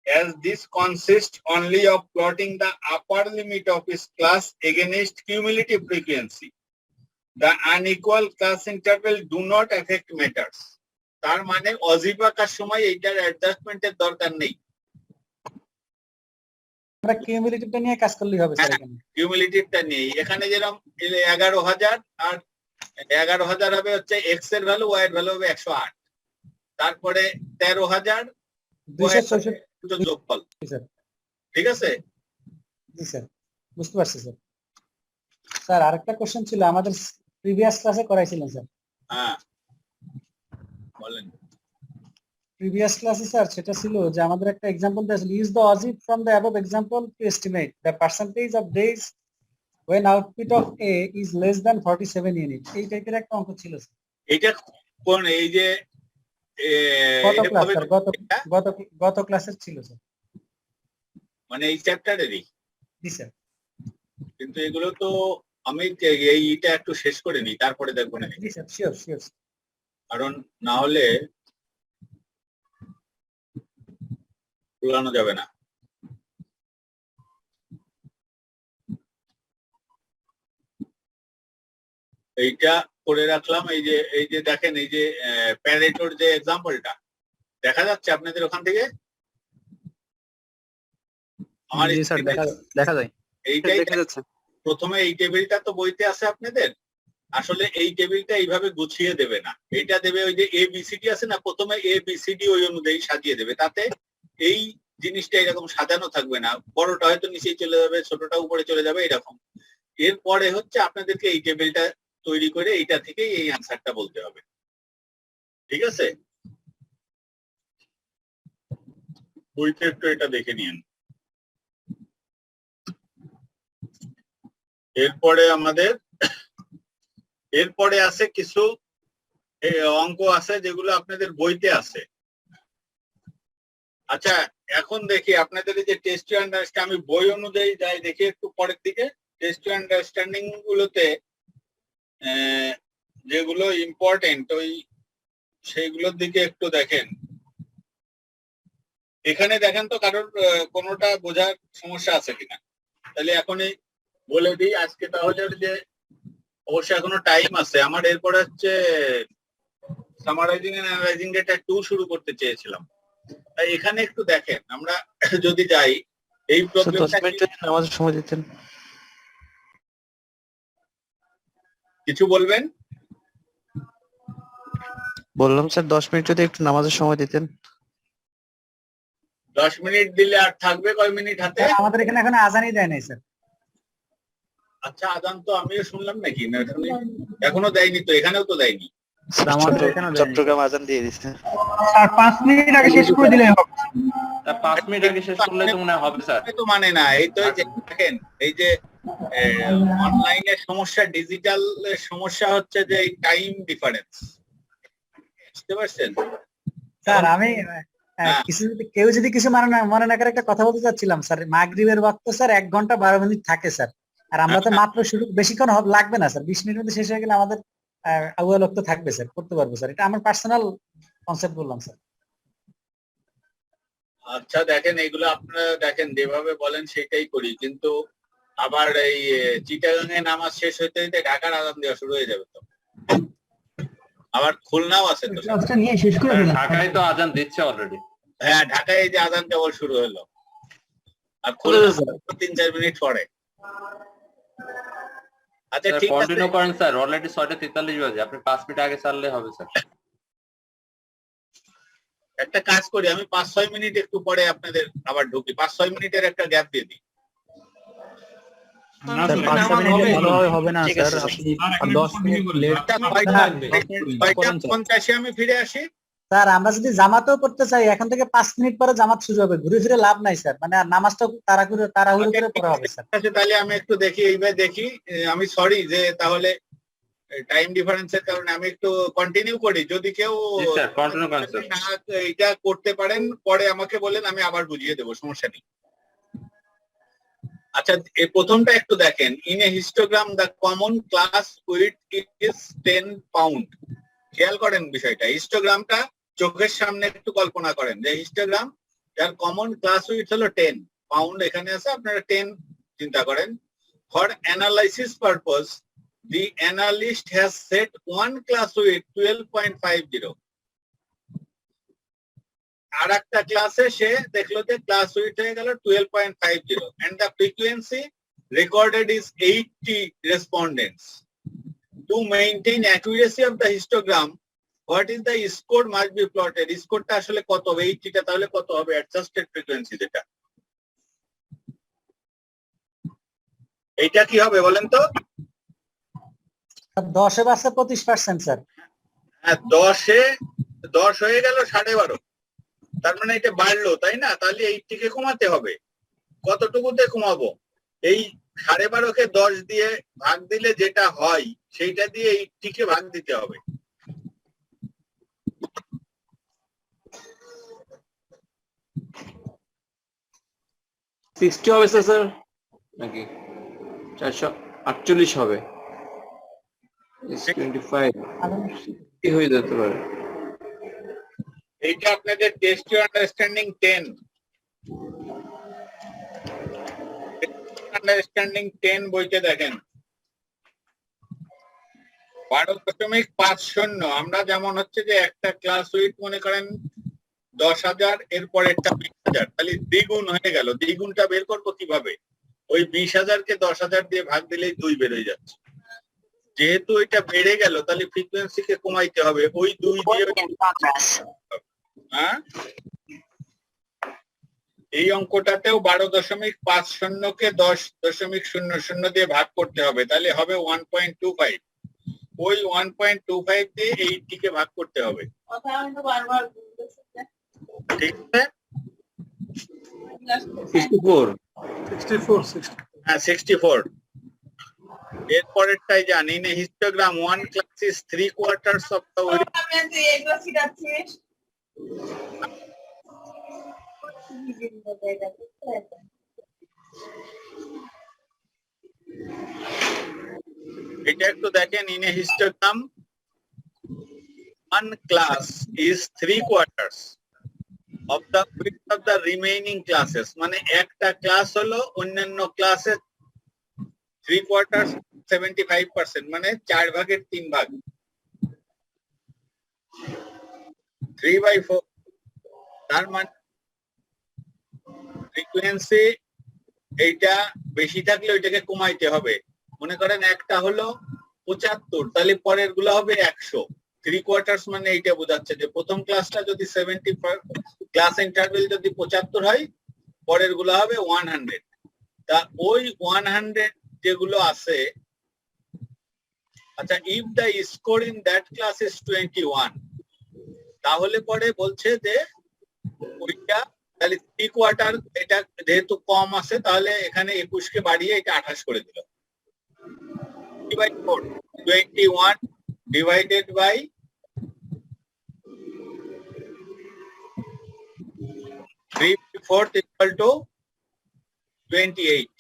as this consists only of plotting the upper limit of its class against cumulative frequency. The unequal class interval do not affect matters. তার মানে অজীব আকার সময় এইটার অ্যাডজাস্টমেন্টের দরকার নেই। আমরা কিউমুলেটিভটা নিয়ে কাজ করলেই হবে স্যার এখানে। কিউমুলেটিভটা নেই, এখানে যেরকম 11,000 আর 11,000 হবে হচ্ছে এক্স এর ভ্যালু, ওয়াই এর ভ্যালু হবে 108, তারপরে 13,000 264 যোগফল। স্যার। ঠিক আছে? জি স্যার, বুঝতে পারছি স্যার। স্যার আরেকটা কোশ্চেন ছিল, আমাদের প্রিভিয়াস ক্লাসে করাইছিলেন স্যার। হ্যাঁ বলেন। প্রিভিয়াস ক্লাসে স্যার সেটা ছিল যে আমাদের একটা एग्जांपल দেয়া ছিল, ইউজ দ্য অজিব from the above example to estimate the percentage of days when output of A is less than 47 unit. এই টাইপের একটা অঙ্ক ছিল স্যার। এটা কোন এই যে গত ক্লাস স্যার, গত ক্লাসের ছিল স্যার, মানে এই চ্যাপ্টারেরই? জি স্যার। কিন্তু এগুলো তো আমি এইটা একটু শেষ করে নিই, তারপরে দেখবো না। জি স্যার, শিওর শিওর। কারণ না হলে ভুলানো যাবে না। এইটা করে রাখলাম। এই যে দেখেন এই যে প্যারেটোর যে এক্সাম্পলটা দেখা যাচ্ছে আপনাদের ওখান থেকে? আমার জি স্যার দেখা যায়। এইটাই দেখা যাচ্ছে। প্রথমে এই টেবিলটা তো বইতে আছে আপনাদের, আসলে এই টেবিলটা এইভাবে গুছিয়ে দেবে না, এইটা দেবে ওই যে ABCD আছে না, প্রথমে ABCD ওই অনুযায়ী সাজিয়ে দেবে, তাতে এই জিনিসটা এরকম সাজানো থাকবে না, বড়টা হয়তো নিচেই চলে যাবে, ছোটটা উপরে চলে যাবে এরকম। এরপরে হচ্ছে আপনাদেরকে এই টেবিলটা তৈরি করে এইটা থেকেই এই অ্যান্সারটা বলতে হবে। ঠিক আছে? বইতে একটু এটা দেখে নিন। এরপরে আছে কিছু অঙ্ক আছে যেগুলো আপনাদের বইতে আছে। আচ্ছা এখন দেখি আপনাদের এই যে টেস্ট টু আন্ডারস্ট্যান্ড, আমি বই অনুযায়ী যাই, দেখি একটু পরের দিকে। টেস্ট টু আন্ডারস্ট্যান্ডিং গুলোতে যেগুলো ইম্পর্টেন্ট ওই সেইগুলোর দিকে একটু দেখেন। এখানে দেখেন তো কারোর কোনোটা বোঝার সমস্যা আছে কিনা, তাহলে এখনই বলে দিই। আজকে তাহলে যে অবশ্যই এখনো টাইম আছে আমার, এরপরে হচ্ছে সামারাইজিং এন্ড অ্যানালাইজিং ডেটা 2 শুরু করতে চেয়েছিলাম। তাই এখানে একটু দেখেন, আমরা যদি যাই এই প্রবলেমটা আমাদের সময় দিতেন, কিছু বলবেন? বললাম স্যার 10 মিনিট যদি একটু নামাজের সময় দিতেন। 10 মিনিট দিলে আর থাকবে কয় মিনিট হাতে? আমাদের এখানে এখন আজানই দেয় নাই স্যার। আচ্ছা আজান তো আমিও শুনলাম নাকি, না এখনো দেয়নি তো, এখানেও তো দেয়নি। চট্টগ্রাম আজান দিয়ে দিচ্ছে। স্যার 5 মিনিট আগে শেষ করে দিলে হবে। 5 মিনিট আগে শেষ করলে তো মনে হবে স্যার। তো মানে না, এই তো এই যে দেখেন এই যে অনলাইনের সমস্যা, ডিজিটালের সমস্যা হচ্ছে যে এই টাইম ডিফারেন্স, বুঝতে পারছেন? স্যার আমি কিছু কেউ যদি কিছু মনে না করে একটা কথা বলতে চাচ্ছিলাম স্যার। মাগরিবের ওয়াক্ত স্যার 1 ঘন্টা 12 মিনিট থাকে স্যার, আর আমরা তো মাত্র শুরু, বেশিক্ষণ লাগবে না স্যার, 20 মিনিটের মধ্যে শেষ হয়ে গেলে আমাদের আউয়াল ওয়াক্ত থাকবে স্যার, করতে পারবো স্যার। এটা আমার পার্সোনাল কনসেপ্ট বললাম স্যার। আচ্ছা দেখেন এইগুলো আপনারা দেখেন যেভাবে বলেন সেটাই করি, কিন্তু আবার এই চিটাগাং এ নামাজ শেষ হইতে হইতে ঢাকার আজান দেওয়া শুরু হয়ে যাবে তো। আবার খুলনাও আছে তো। ক্লাসটা নিয়ে শেষ করে দিলাম। ঢাকায় তো আজান দিচ্ছে অলরেডি। হ্যাঁ, ঢাকায় এই যে আজান কেবল শুরু হলো, আর খুলনা 3-4 মিনিট পরে। আচ্ছা স্যার ঠিক আছে, কন্টিনিউ করেন স্যার, অলরেডি 6:43 বাজে, আপনি 5 মিনিট আগে ছাড়লে হবে স্যার। একটা কাজ করি, আমি 5-6 মিনিট একটু পরে আপনাদের আবার ঢুকি, 5-6 মিনিটের একটা গ্যাপ দিয়ে দিই। না স্যার স্যার, 5 মিনিট ভালোভাবে হবে না ঠিক স্যার, আছে, আপনি স্যার, 10 মিনিট লেট কয়টা 50 আমি ফিরে আসি। স্যার আমরা যদি জামাতেও করতে চাই এখন থেকে 5 মিনিট পরে জামাত শুরু হবে, ঘুরে ফিরে লাভ নাই স্যার, মানে আর নামাজটা তাড়াহুড়ো করে পড়া হবে স্যার। আচ্ছা, তাহলে আমি একটু দেখি, এইবার দেখি। আমি সরি যে তাহলে টাইম ডিফারেন্সের কারণে আমি একটু কন্টিনিউ করি। যদি কেউ জি স্যার, কন্টিনিউ করেন স্যার। না এটা করতে পারেন পরে আমাকে বলেন, আমি আবার বুঝিয়ে দেবো, সমস্যা নেই। আচ্ছা, এই প্রথমটা একটু দেখেন। In a histogram the common class with is 10 pound. খেয়াল করেন বিষয়টা, হিস্টোগ্রামটা চোখের সামনে একটু কল্পনা করেন যে হিস্টোগ্রাম যার কমন ক্লাস উইথ হলো 10 পাউন্ড, এখানে আছে, আপনারা 10 চিন্তা করেন। For analysis purpose the analyst has set one class width 12.50. আর একটা ক্লাসে সে দেখলো যে ক্লাস উইথ হয়ে গেল 12.50 and the frequency recorded is 80 respondents. To maintain accuracy of the histogram, what is the score must be plotted? স্কোরটা আসলে কত হবে? 80 টা তাহলে কত হবে? adjusted frequency যেটা, এইটা কি হবে বলেন তো? 10-এ বাড়ছে 25% স্যার। হ্যাঁ, 10 হয়ে গেল 12.5, তার মানে এটা বাড়লো, তাই না? তাহলে 80 কে কমাতে হবে। কতটুকুতে কমাবো? এই 12.5-কে 10 দিয়ে ভাগ দিলে যেটা হয় সেইটা দিয়ে 80 কে ভাগ দিতে হবে। হবে স্যার নাকি 448 হবে, 25 কি হয়ে যেতে পারে। এইটা আপনাদের টেস্ট টু আন্ডারস্ট্যান্ডিং 10, আন্ডারস্ট্যান্ডিং 10 বইতে দেখেন 12.50। আমরা যেমন হচ্ছে যে একটা ক্লাস উইথ মনে করেন 10,000, এরপর একটা 20,000, তাহলে দ্বিগুণ হয়ে গেল। দ্বিগুণটা বের করবো কিভাবে? ওই 20,000-কে 10,000 দিয়ে ভাগ দিলেই 2 বের হয়ে যাচ্ছে। যেহেতু এটা বেড়ে গেল তাহলে ফ্রিকোয়েন্সিকে কমাইতে হবে, ওই 2 দিয়ে। হ্যাঁ, এই অঙ্কটাতেও 12.50-কে 10.00 দিয়ে ভাগ করতে হবে, তাহলে হবে 1.25। ওই 1.25 দিয়ে 80-কে ভাগ করতে হবে, ঠিক আছে? 64 হ্যাঁ, 64। এরপরেরটাই জানি, in a histogram one class is 3/4 of the weight. এটা একটু দেখেন, in a histogram one class is 3/4 of the width of the remaining classes. মানে একটা ক্লাস হলো অন্যান্য ক্লাসের 3/4, 75%, মানে 4/3 3/4। তার মানে ফ্রিকোয়েন্সি এইটা বেশি থাকলে ওইটাকে কমাইতে হবে। মনে করেন একটা হলো 75, তাহলে পরের গুলো হবে 100। 3/4 মানে এইটা বোঝাচ্ছে যে প্রথম ক্লাসটা যদি 70, ক্লাস ইন্টারভেল যদি 75 হয়, পরের গুলো হবে 100। তা ওই 100 যেগুলো আছে, আচ্ছা, if the score in that class is 21, তাহলে পরে বলছে যে ওইটা তাহলে 3/4, এটা যেহেতু কম আছে তাহলে এখানে 21-কে বাড়িয়ে এটা 28 করে দিল। 21 divided by 3/4 equal to 28।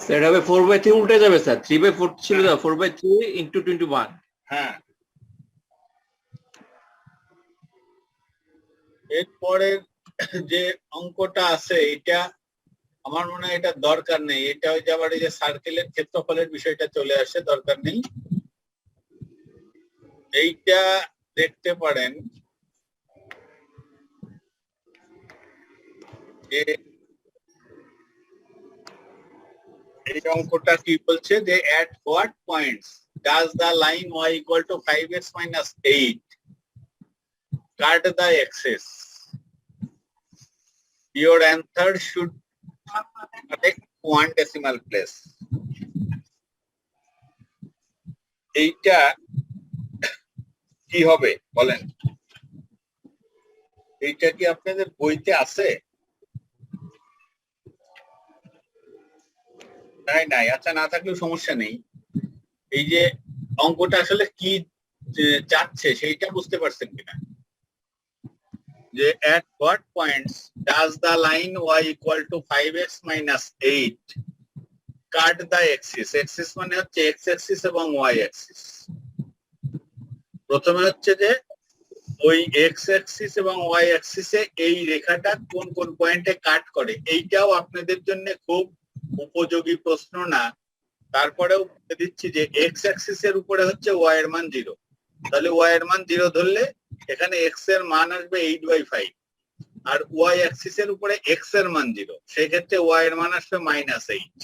সেটা হবে 4/3 উল্টে যাবে স্যার, 3/4 ছিল, 4/3 into 21। হ্যাঁ, এরপরের যে অঙ্কটা আছে এটা আমার মনে হয় এটা দরকার নেই, এটা ওই যে আবার এই যে সার্কেলের ক্ষেত্রফলের বিষয়টা চলে আসে, দরকার নেই। এইটা দেখতে পারেন যে এই অঙ্কটা কি বলছে যে at what points does the line y equal to 5x minus 8 cut the axis? Your answer should take one decimal place. এইটা কি হবে বলেন? এইটা কি আপনাদের বইতে আছে? নাই, আচ্ছা না থাকলেও সমস্যা নেই। এই যে অঙ্কটা আসলে কি চাচ্ছে সেইটা বুঝতে পারছেন কিনা? যে at what points does the line y equal to 5x minus 8 cut the axis? Axis মানে হচ্ছে x axis এবং y axis। প্রথমে হচ্ছে যে ওই x axis এবং y axis এ এই রেখাটা কোন কোন পয়েন্টে কাট করে, এইটাও আপনাদের জন্য খুব উপযোগী প্রশ্ন না। তারপরেও বলে দিচ্ছি যে x axis এর উপরে হচ্ছে y এর মান 0, তাহলে y এর মান 0 ধরলে এখানে x এর মান আসবে 8/5, আর y axis এর উপরে x এর মান 0, সেই ক্ষেত্রে y এর মান আসবে -8।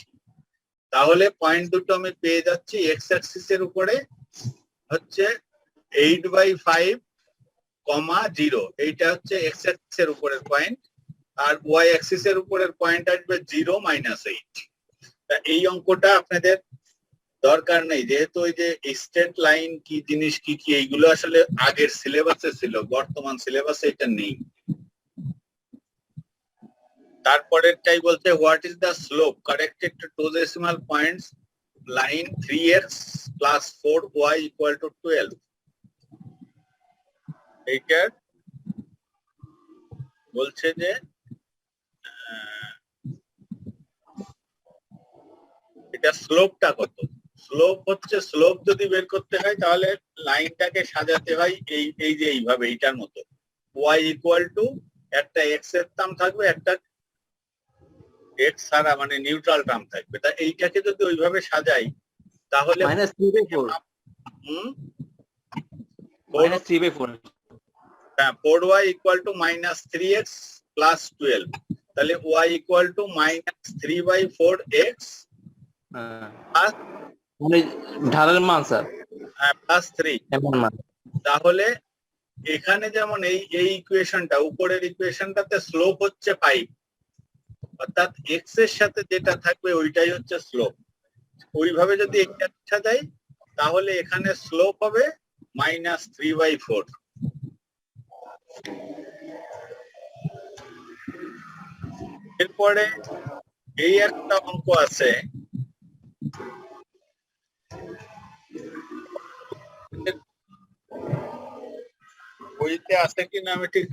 তাহলে পয়েন্ট দুটো আমি পেয়ে যাচ্ছি। x axis এর উপরে হচ্ছে 8/5, 0, এইটা হচ্ছে x axis এর উপরের পয়েন্ট, আর y axis এর উপরের পয়েন্ট আসবে 0 -8। তা এই অঙ্কটা আপনাদের দরকার নেই, যেহেতু ওই যে স্ট্রেট লাইন কি জিনিস কি কি এইগুলো আসলে আগের সিলেবাসে ছিল, বর্তমান সিলেবাসে এটা নেই। তারপরেরটাই বলছে what is the slope corrected to 2 decimal points line 3x plus 4y equal to 12? এইটার বলছে যে এটা স্লোপটা কত। স্লোপ হচ্ছে, স্লোপ যদি বের করতে হয় তাহলে লাইনটাকে সাজাতে হয় এই যে এইভাবে, এইটার মতো। y ইকুয়াল টু একটা x এর টার্ম থাকবে, একটা x ছাড়া মানে নিউট্রাল টার্ম থাকবে। তা এইটাকে যদি ওইভাবে সাজাই তাহলে -3/4 -3/4 হ্যাঁ 4y equal to -3x plus 12, তাহলে y ইকুয়াল টু -3/4x মানে ঢালের মান স্যার প্লাস 3। এমন মান। তাহলে এখানে যেমন এই ইকুয়েশনটা, উপরের ইকুয়েশনটাতে স্লোপ হচ্ছে 5, অর্থাৎ x এর সাথে যেটা থাকবে ওইটাই হচ্ছে স্লোপ। ওইভাবে যদি এটা সাজাই তাহলে এখানে স্লোপ হবে -3/4। এরপরে এই একটা অঙ্ক আছে, বইতে আছে কিনা আমি ঠিক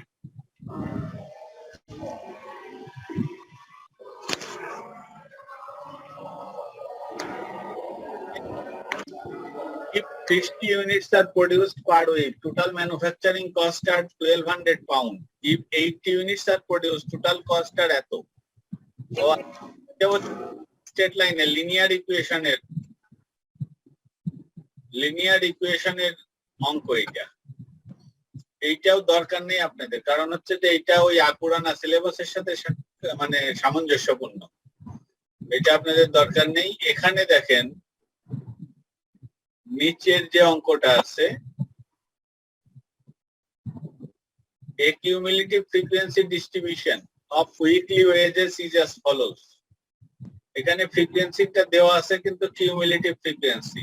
if 60 units are produced per week, total manufacturing cost are 1200 pound. If 80 units are produced, total cost are এত। স্টেট লাইনে লিনিয়ার ইকুয়েশনের অঙ্ক এইটা। এইটাও দরকার নেই আপনাদের, কারণ হচ্ছে যে এইটা ওই পুরানা সিলেবাসের সাথে মানে সামঞ্জস্যপূর্ণ, এটা আপনাদের দরকার নেই। এখানে দেখেন নিচের যে অঙ্কটা আছে, a cumulative frequency distribution of weekly wages is as follows. এখানে ফ্রিকোয়েন্সিটা দেওয়া আছে কিন্তু cumulative frequency.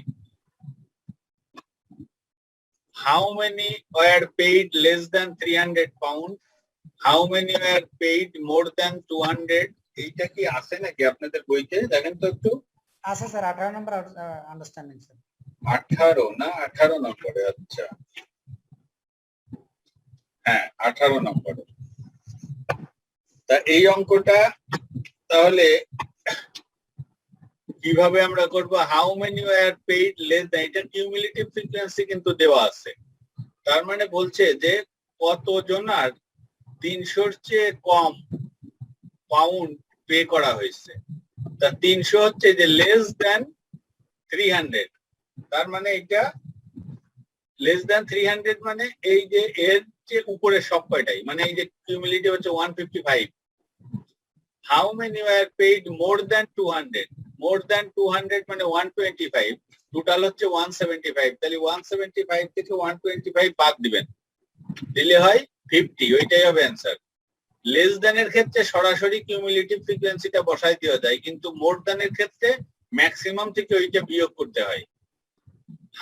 How many were paid less than 300 pound? How many were paid more than 200? এইটা কি আছে নাকি আপনাদের বইতে? দেখেন তো একটু। আছে স্যার, 18 নম্বর আন্ডারস্ট্যান্ডিং স্যার। 18 না 18 নম্বরে, আচ্ছা হ্যাঁ 18 নম্বরে। তা এই অঙ্কটা তাহলে কিভাবে আমরা করব? How many were paid less than, এটা কিউমুলেটিভ ফ্রিকোয়েন্সি কিন্তু দেওয়া আছে, তার মানে বলছে যে কতজনার 300-র চেয়ে কম পাউন্ড পে করা হয়েছে। তা 300 হচ্ছে যে লেস দ্যান 300, তার মানে এটা লেস দ্যান 300 মানে এই যে এর যে উপরের সব কয়টাই, মানে এই যে কিউমুলেটিভ হচ্ছে 155। How many were paid more than 200? More than 200 মানে 125, টোটাল হচ্ছে 175। তাহলে 175 থেকে 125 বাদ দিবেন, দিলে হয় 50, ওইটাই হবে অ্যান্সার। লেস দ্যান এর ক্ষেত্রে সরাসরি কিউমুলেটিভ ফ্রিকোয়েন্সিটা বসাই দেওয়া যায়, কিন্তু মোর দ্যান এর ক্ষেত্রে ম্যাক্সিমাম থেকে ওইটা বিয়োগ করতে হয়।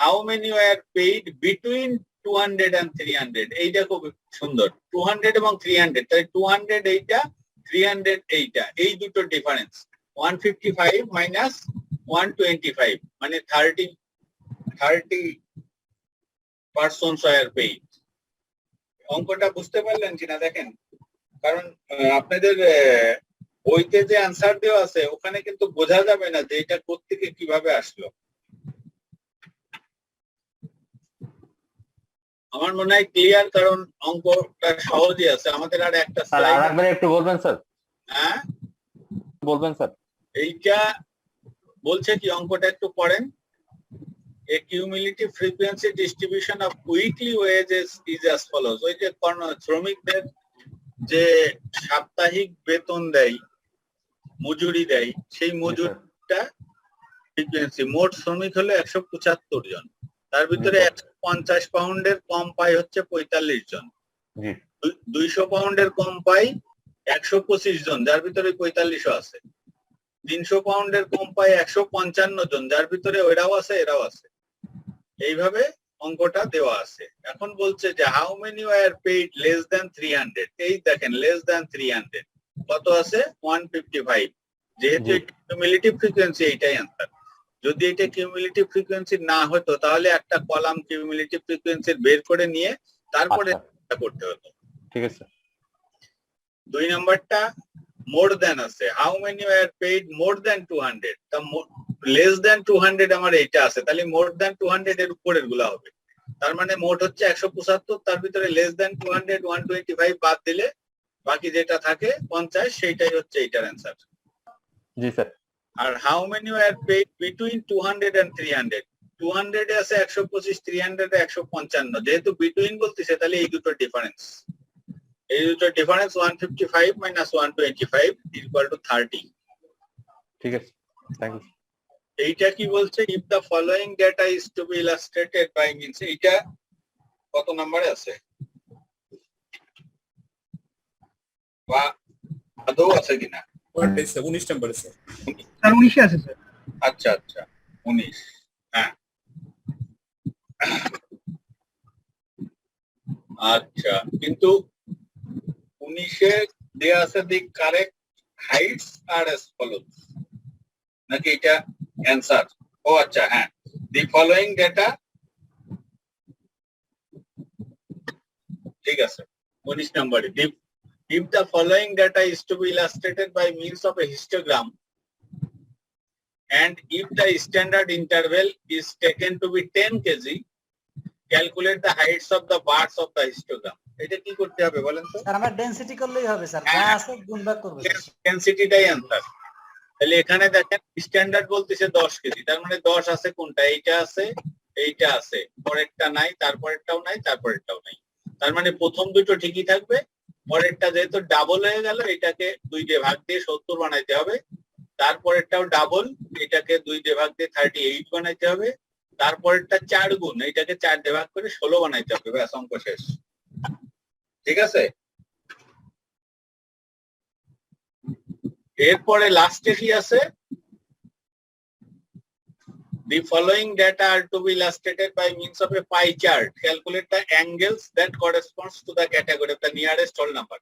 How many were paid between 200 and 300? এইটা খুব সুন্দর, 200 এবং 300, তাই 200 এইটা, 300 এইটা, এই দুটো ডিফারেন্স 155 মাইনাস 125 মানে 30 পারসনস ওয়ার পেইড। অঙ্কটা বুঝতে পারলেন কিনা দেখেন, কারণ আপনাদের বইতে যে অ্যান্সার দেওয়া আছে ওখানে কিন্তু বোঝা যাবে না যে এটা কোত্থেকে কিভাবে আসলো। আমার মনে হয় ক্লিয়ার, কারণ অঙ্কটা সহজই আছে। আমাদের আর একটা স্যার স্লাইড, আরেকবার একটু বলবেন স্যার, হ্যাঁ বলবেন স্যার। এইটা বলছে কি, অঙ্কটা একটু পড়েন। A cumulative frequency distribution of weekly wages is as follows. ওই যে শ্রমিকদের যে সাপ্তাহিক বেতন দেয়, মজুরি দেয়, সেই মজুরিটা ফ্রিকোয়েন্সি, মোট শ্রমিক হলো 175 জন, তার ভিতরে 150 পাউন্ডের কম পায় হচ্ছে 45 জন, 200 পাউন্ডের কম পায় 125 জন, যার ভিতরে 45ও আছে, 300 পাউন্ডের কম পায় 155 জন, যার ভিতরে ওরাও আছে এরাও আছে। এইভাবে অঙ্কটা দেওয়া আছে। এখন বলছে যে how many were paid less than 300? এই দেখেন লেস দ্যান 300 কত আছে, 155। যেহেতু কিউমুলেটিভ ফ্রিকোয়েন্সি, এইটাই অ্যান্সার। যদি এটা কিউমুলেটিভ ফ্রিকোয়েন্সি না হতো তাহলে একটা কলাম কিউমুলেটিভ ফ্রিকোয়েন্সি বের করে নিয়ে তারপরে করতে হতো। ঠিক আছে। 2 নাম্বারটা মোর দ্যান আছে, how many were paid more than 200? তা লেস দ্যান 200 আমার এইটা আছে, তাহলে মোর দ্যান 200 এর উপরের গুলা হবে। তার মানে মোট হচ্ছে 175, তার ভিতরে লেস দ্যান 200 125 বাদ দিলে বাকি যেটা থাকে 50, সেইটাই হচ্ছে এইটার অ্যান্সার। জি স্যার। আর how many were paid between 200 and 300? 200 এ আছে 125, 300 এ 155, যেহেতু বিটুইন বলতেছে তাহলে এই দুটো ডিফারেন্স, এই দুটো ডিফারেন্স 155 মাইনাস 125 ইকুয়াল টু 30। ঠিক আছে, থ্যাংক ইউ। এইটা কি বলছে, if the following data is to be illustrated by means, এইটা কত নম্বরে আছে বা আদৌ আছে কিনা? 19 নম্বরে স্যার। স্যার 19 আছে স্যার। আচ্ছা আচ্ছা 19, হ্যাঁ আচ্ছা, কিন্তু 19-এ দেয়া আছে the correct heights are as follows, নাকি এটা অ্যান্সার? ও আচ্ছা, হ্যাঁ, দি ফলোইং ডেটা, ঠিক আছে 19 নম্বরে। If the following data is to be illustrated by means of a histogram and if the standard interval is taken to be 10 kg, calculate the heights of the bars of the histogram. এটা কি করতে হবে বলেন তো? Sir আমরা density করলেই হবে sir, যা আছে গুণ ভাগ করব। ডেনসিটিটাই অ্যান্সার। তাহলে এখানে দেখেন স্ট্যান্ডার্ড বলতেছে 10 কেজি, তার মানে 10 আছে কোনটা, এইটা আছে, এইটা আছে, পরেরটা নাই, তারপরেরটাও নাই, তারপরেরটাও নাই। তার মানে প্রথম দুটো ঠিকই থাকবে, পরেরটা যেহেতু ডাবল হয়ে গেল এটাকে 2 দিয়ে ভাগ দিয়ে 70 বানাইতে হবে, তারপরেরটাও ডাবল, এটাকে 2 দিয়ে ভাগ দিয়ে 38 বানাইতে হবে, তারপরেরটা 4 গুণ, এটাকে 4 দিয়ে ভাগ করে 16 বানাইতে হবে, ব্যাস অঙ্ক শেষ। ঠিক আছে, এরপরে লাস্টে কি আছে, the following data are to be illustrated by means of a pie chart. Calculate the angles that corresponds to the category of the nearest whole number.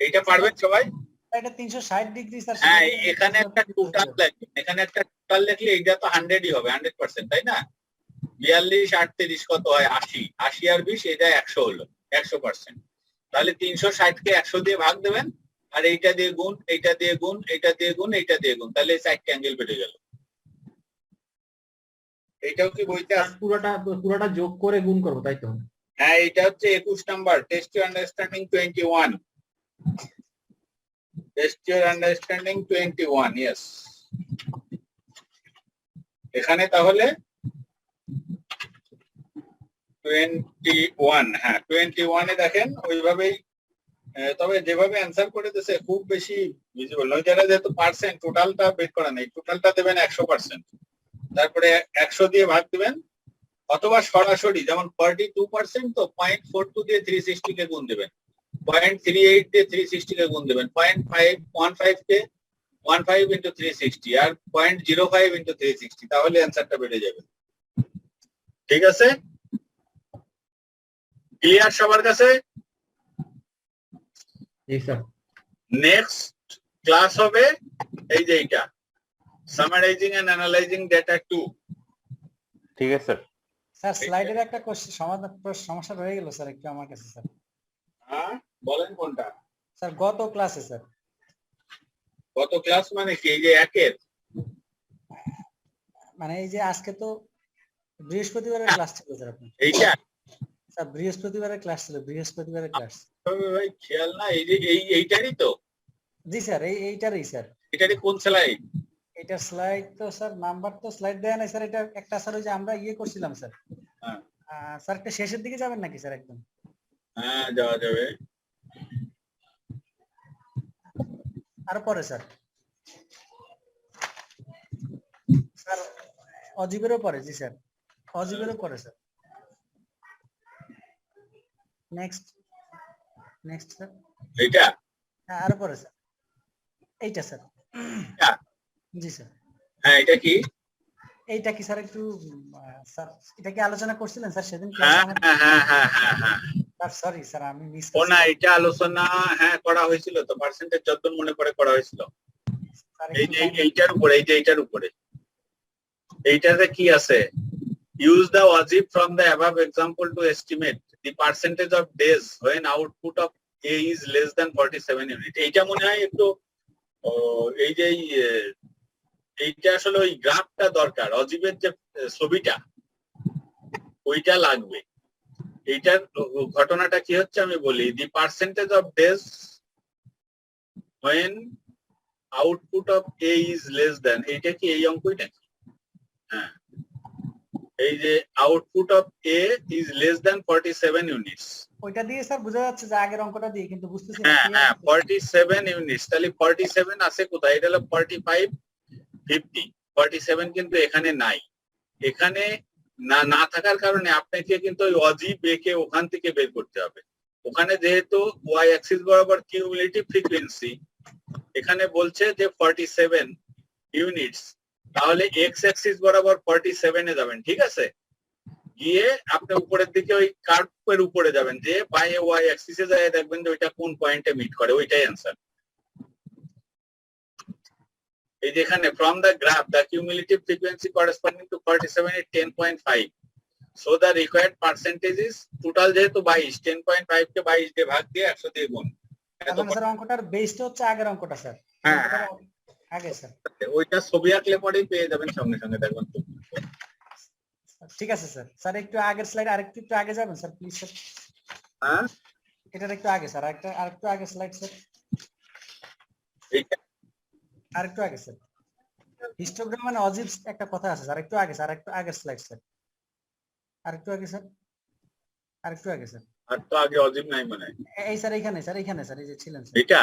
এটা পারবেন সবাই? এটা 360 ডিগ্রি স্যার। হ্যাঁ, এখানে একটা টোটাল লাগবে, এখানে একটা টোটাল লিখলে এটা তো 100ই হবে, 100%, তাই না? 42 38 কত হয়, 80, 80 আর 20 এটা 100 হলো, 100%। তাহলে 360 কে 100 দিয়ে ভাগ দেবেন, আর এইটা দিয়ে গুণ, এইটা দিয়ে গুণ, এইটা দিয়ে গুণ, এইটা দিয়ে গুণ, তাহলে 4টা অ্যাঙ্গেল বেড়ে গেল। এইটাও কি বইতে আছে? পুরোটা যোগ করে গুণ করব, তাই তো? হ্যাঁ, এটা হচ্ছে 21 number, test your understanding 21, test your understanding 21, yes. এখানে তাহলে 21, হ্যাঁ 21 এ দেখেন ওইভাবেই তবে যেভাবে অ্যান্সার করে দিয়েছে খুব বেশি ভিজিবল নয়, যারা যেহেতু পার্সেন্ট টোটালটা বের করা নেই, টোটালটা দেবেন 100%, তারপরে 100 দিয়ে ভাগ দিবেন, অথবা সরাসরি যেমন 42% তো 0.42 দিয়ে 360 কে গুণ দেবেন, 0.38 দিয়ে 360 কে গুণ দেবেন, 0.515 কে 15 ইন্টু 360 আর 0.05 ইন্টু 360, তাহলে অ্যান্সারটা বেড়ে যাবে। ঠিক আছে, ক্লিয়ার সবার কাছে? জি স্যার। নেক্সট ক্লাস হবে এই যে এইটা, সামারাইজিং এন্ড অ্যানালাইজিং ডেটা 2। ঠিক আছে স্যার। স্যার স্লাইডের একটা সমস্যা রয়ে গেল স্যার একটু আমার কাছে স্যার। হ্যাঁ বলেন কোনটা? স্যার গত ক্লাসে স্যার। গত ক্লাস মানে কি? এই যে একের মানে এই যে আজকে তো বৃহস্পতিবারের ক্লাস ছিল স্যার আপনার। এইটা স্যার বৃহস্পতিবারের ক্লাস ছিল, বৃহস্পতিবারের ক্লাস। ভাই খেয়াল না, এই যে এইটারই তো। জি স্যার এইটারই স্যার। এটারই কোন স্লাইড? এটা স্লাইড তো স্যার নাম্বার তো স্লাইড দেয় নাই স্যার, এটা একটা স্যার ওই যে আমরা করছিলাম স্যার। হ্যাঁ স্যার একটা শেষের দিকে যাবেন নাকি স্যার একদম? হ্যাঁ যাওয়া যাবে। আর পরে স্যার, স্যার অজীবেরও পরে। জি স্যার অজীবেরও পরে স্যার। নেক্সট স্যার এইটা আর পরে স্যার এইটা স্যার। জি স্যার। হ্যাঁ এটা কি? এইটা কি স্যার একটু স্যার এটা কি আলোচনা করছিলেন স্যার সেদিন হ্যাঁ ক্লাসে? হ্যাঁ হ্যাঁ হ্যাঁ হ্যাঁ স্যার সরি স্যার আমি মিস ও না, করছি। এটা আলোচনা হ্যাঁ করা হয়েছিল তো, পার্সেন্টেজ যত মনে পড়ে করা হয়েছিল। স্যার এই একটু যে এইটার উপরে, এই যে এইটার উপরে এইটাতে কি আছে? Use the wajib from the above example to estimate the percentage of days when output of A is less than 47 unit. এইটা মনে হয় একটু এই যে এইটা আসলে ওই গ্রাফটা দরকার, অজীবের যে ছবিটা ওইটা লাগবে। এইটার ঘটনাটা কি হচ্ছে আমি বলি, the percentage of days when output of A is less than, এইটা কি এই অঙ্কটা? হ্যাঁ এই যে output of A is less than 47 units, ওইটা দিয়ে স্যার বোঝা যাচ্ছে যে আগের অঙ্কটা দিয়ে, কিন্তু বুঝতেছি না হ্যাঁ কি হ্যাঁ আছে। 47 ইউনিটস। তাহলে 47 আছে কোথায়? এটা হলো 45 50, 47 কিন্তু এখানে নাই। এখানে না থাকার কারণে আপনাকে কিন্তু ওই অজীব এ কে ওখান থেকে বের করতে হবে। ওখানে যেহেতু ওয়াই অ্যাক্সিস বরাবর কিউমুলেটিভ ফ্রিকোয়েন্সি, এখানে বলছে যে 47 ইউনিটস, তাহলে এক্স অ্যাক্সিস বরাবর 47 এ যাবেন। ঠিক আছে, গিয়ে আপনি উপরের দিকে ওই কার্ভের উপরে যাবেন, যে বাই ওয়াই অ্যাক্সিসে যায় দেখবেন যে ওইটা কোন পয়েন্টে মিট করে, ওইটাই অ্যান্সার। এই যে এখানে from the graph the cumulative frequency corresponding to 47 is 10.5, so the required percentage is, total যেহেতু 22, 10.5 কে 22 দিয়ে ভাগ দিয়ে 100 দিয়ে গুণ। এখন স্যার অঙ্কটার বেসটা হচ্ছে আগের অঙ্কটা স্যার। হ্যাঁ আগে স্যার ওইটা ছবি আঁকলে পরেই পেয়ে যাবেন সঙ্গে সঙ্গে, দেখবেন। ঠিক আছে স্যার। স্যার একটু আগের স্লাইড আরেকটু আগে যাবেন স্যার প্লিজ স্যার। হ্যাঁ এটার একটু আগে স্যার, আরেকটু আগে স্লাইড স্যার, এইটা আরেকটু আগে স্যার। হিস্টোগ্রাম মানে অজীব একটা কথা আছে স্যার, একটু আগে স্যার, আরেকটু আগের স্লাইড স্যার, আরেকটু আগে স্যার, আরেকটু আগে স্যার। আর তো আগে অজীব নাই মানে এই স্যার এইখানে স্যার, এইখানে স্যার এই যে ছিলেন স্যার। এইটা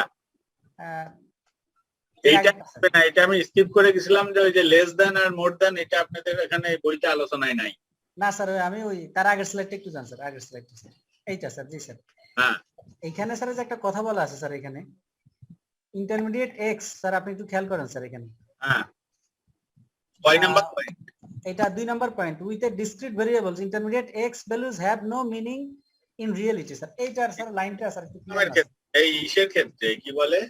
এইটা না, এটা আমি স্কিপ করে গেছিলাম যে ওই যে লেস দ্যান আর মোর দ্যান, এটা আপনাদের এখানে বইটা আলোচনায় নাই। না স্যার আমি ওই তার আগের স্লাইডটা একটু জান স্যার, আগের স্লাইডটা স্যার এইটা স্যার। জি স্যার। হ্যাঁ এইখানে স্যার যে একটা কথা বলা আছে স্যার, এখানে ইন্টারমিডিয়েট এক্স স্যার আপনি একটু খেয়াল করেন স্যার এখানে। হ্যাঁ কয় নাম্বার পয়েন্ট? এটা 2 number point, with a discrete variables intermediate x values have no meaning in reality sir. এইটার স্যার লাইনটা স্যার একটু clear না। এই ইসের ক্ষেত্রে কি বলে,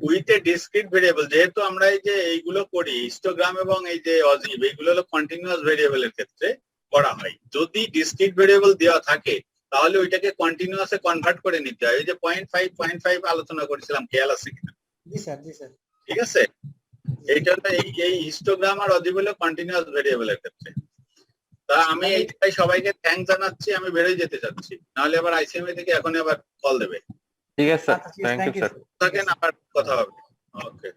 উইথ এ ডিসক্রিট ভেরিয়েবল, যেহেতু আমরা এই যে এইগুলো করি হিস্টোগ্রাম এবং এই যে অজীব, এইগুলো হলো কন্টিনিউয়াস ভেরিয়েবলের ক্ষেত্রে করা হয়। যদি ডিসক্রিট ভেরিয়েবল দেওয়া থাকে তাহলে ওইটাকে কন্টিনিউয়াসে কনভার্ট করে নিতে হয়। এই যে 0.5 আলোচনা করেছিলাম, খেয়াল আছে কিনা? জি স্যার। জি স্যার। ঠিক আছে, এইটা এই হিস্টোগ্রাম আর অজীব হলো কন্টিনিউয়াস ভেরিয়েবলের ক্ষেত্রে। তা আমি এইটাই সবাইকে থ্যাঙ্কস জানাচ্ছি, আমি বেরোয় যেতে চাচ্ছি, নাহলে আবার আইসিএমএ থেকে এখন আবার কল দেবে। ঠিক আছে স্যার, থ্যাংক ইউ স্যার। থাকেন, আবার কথা হবে। ওকে।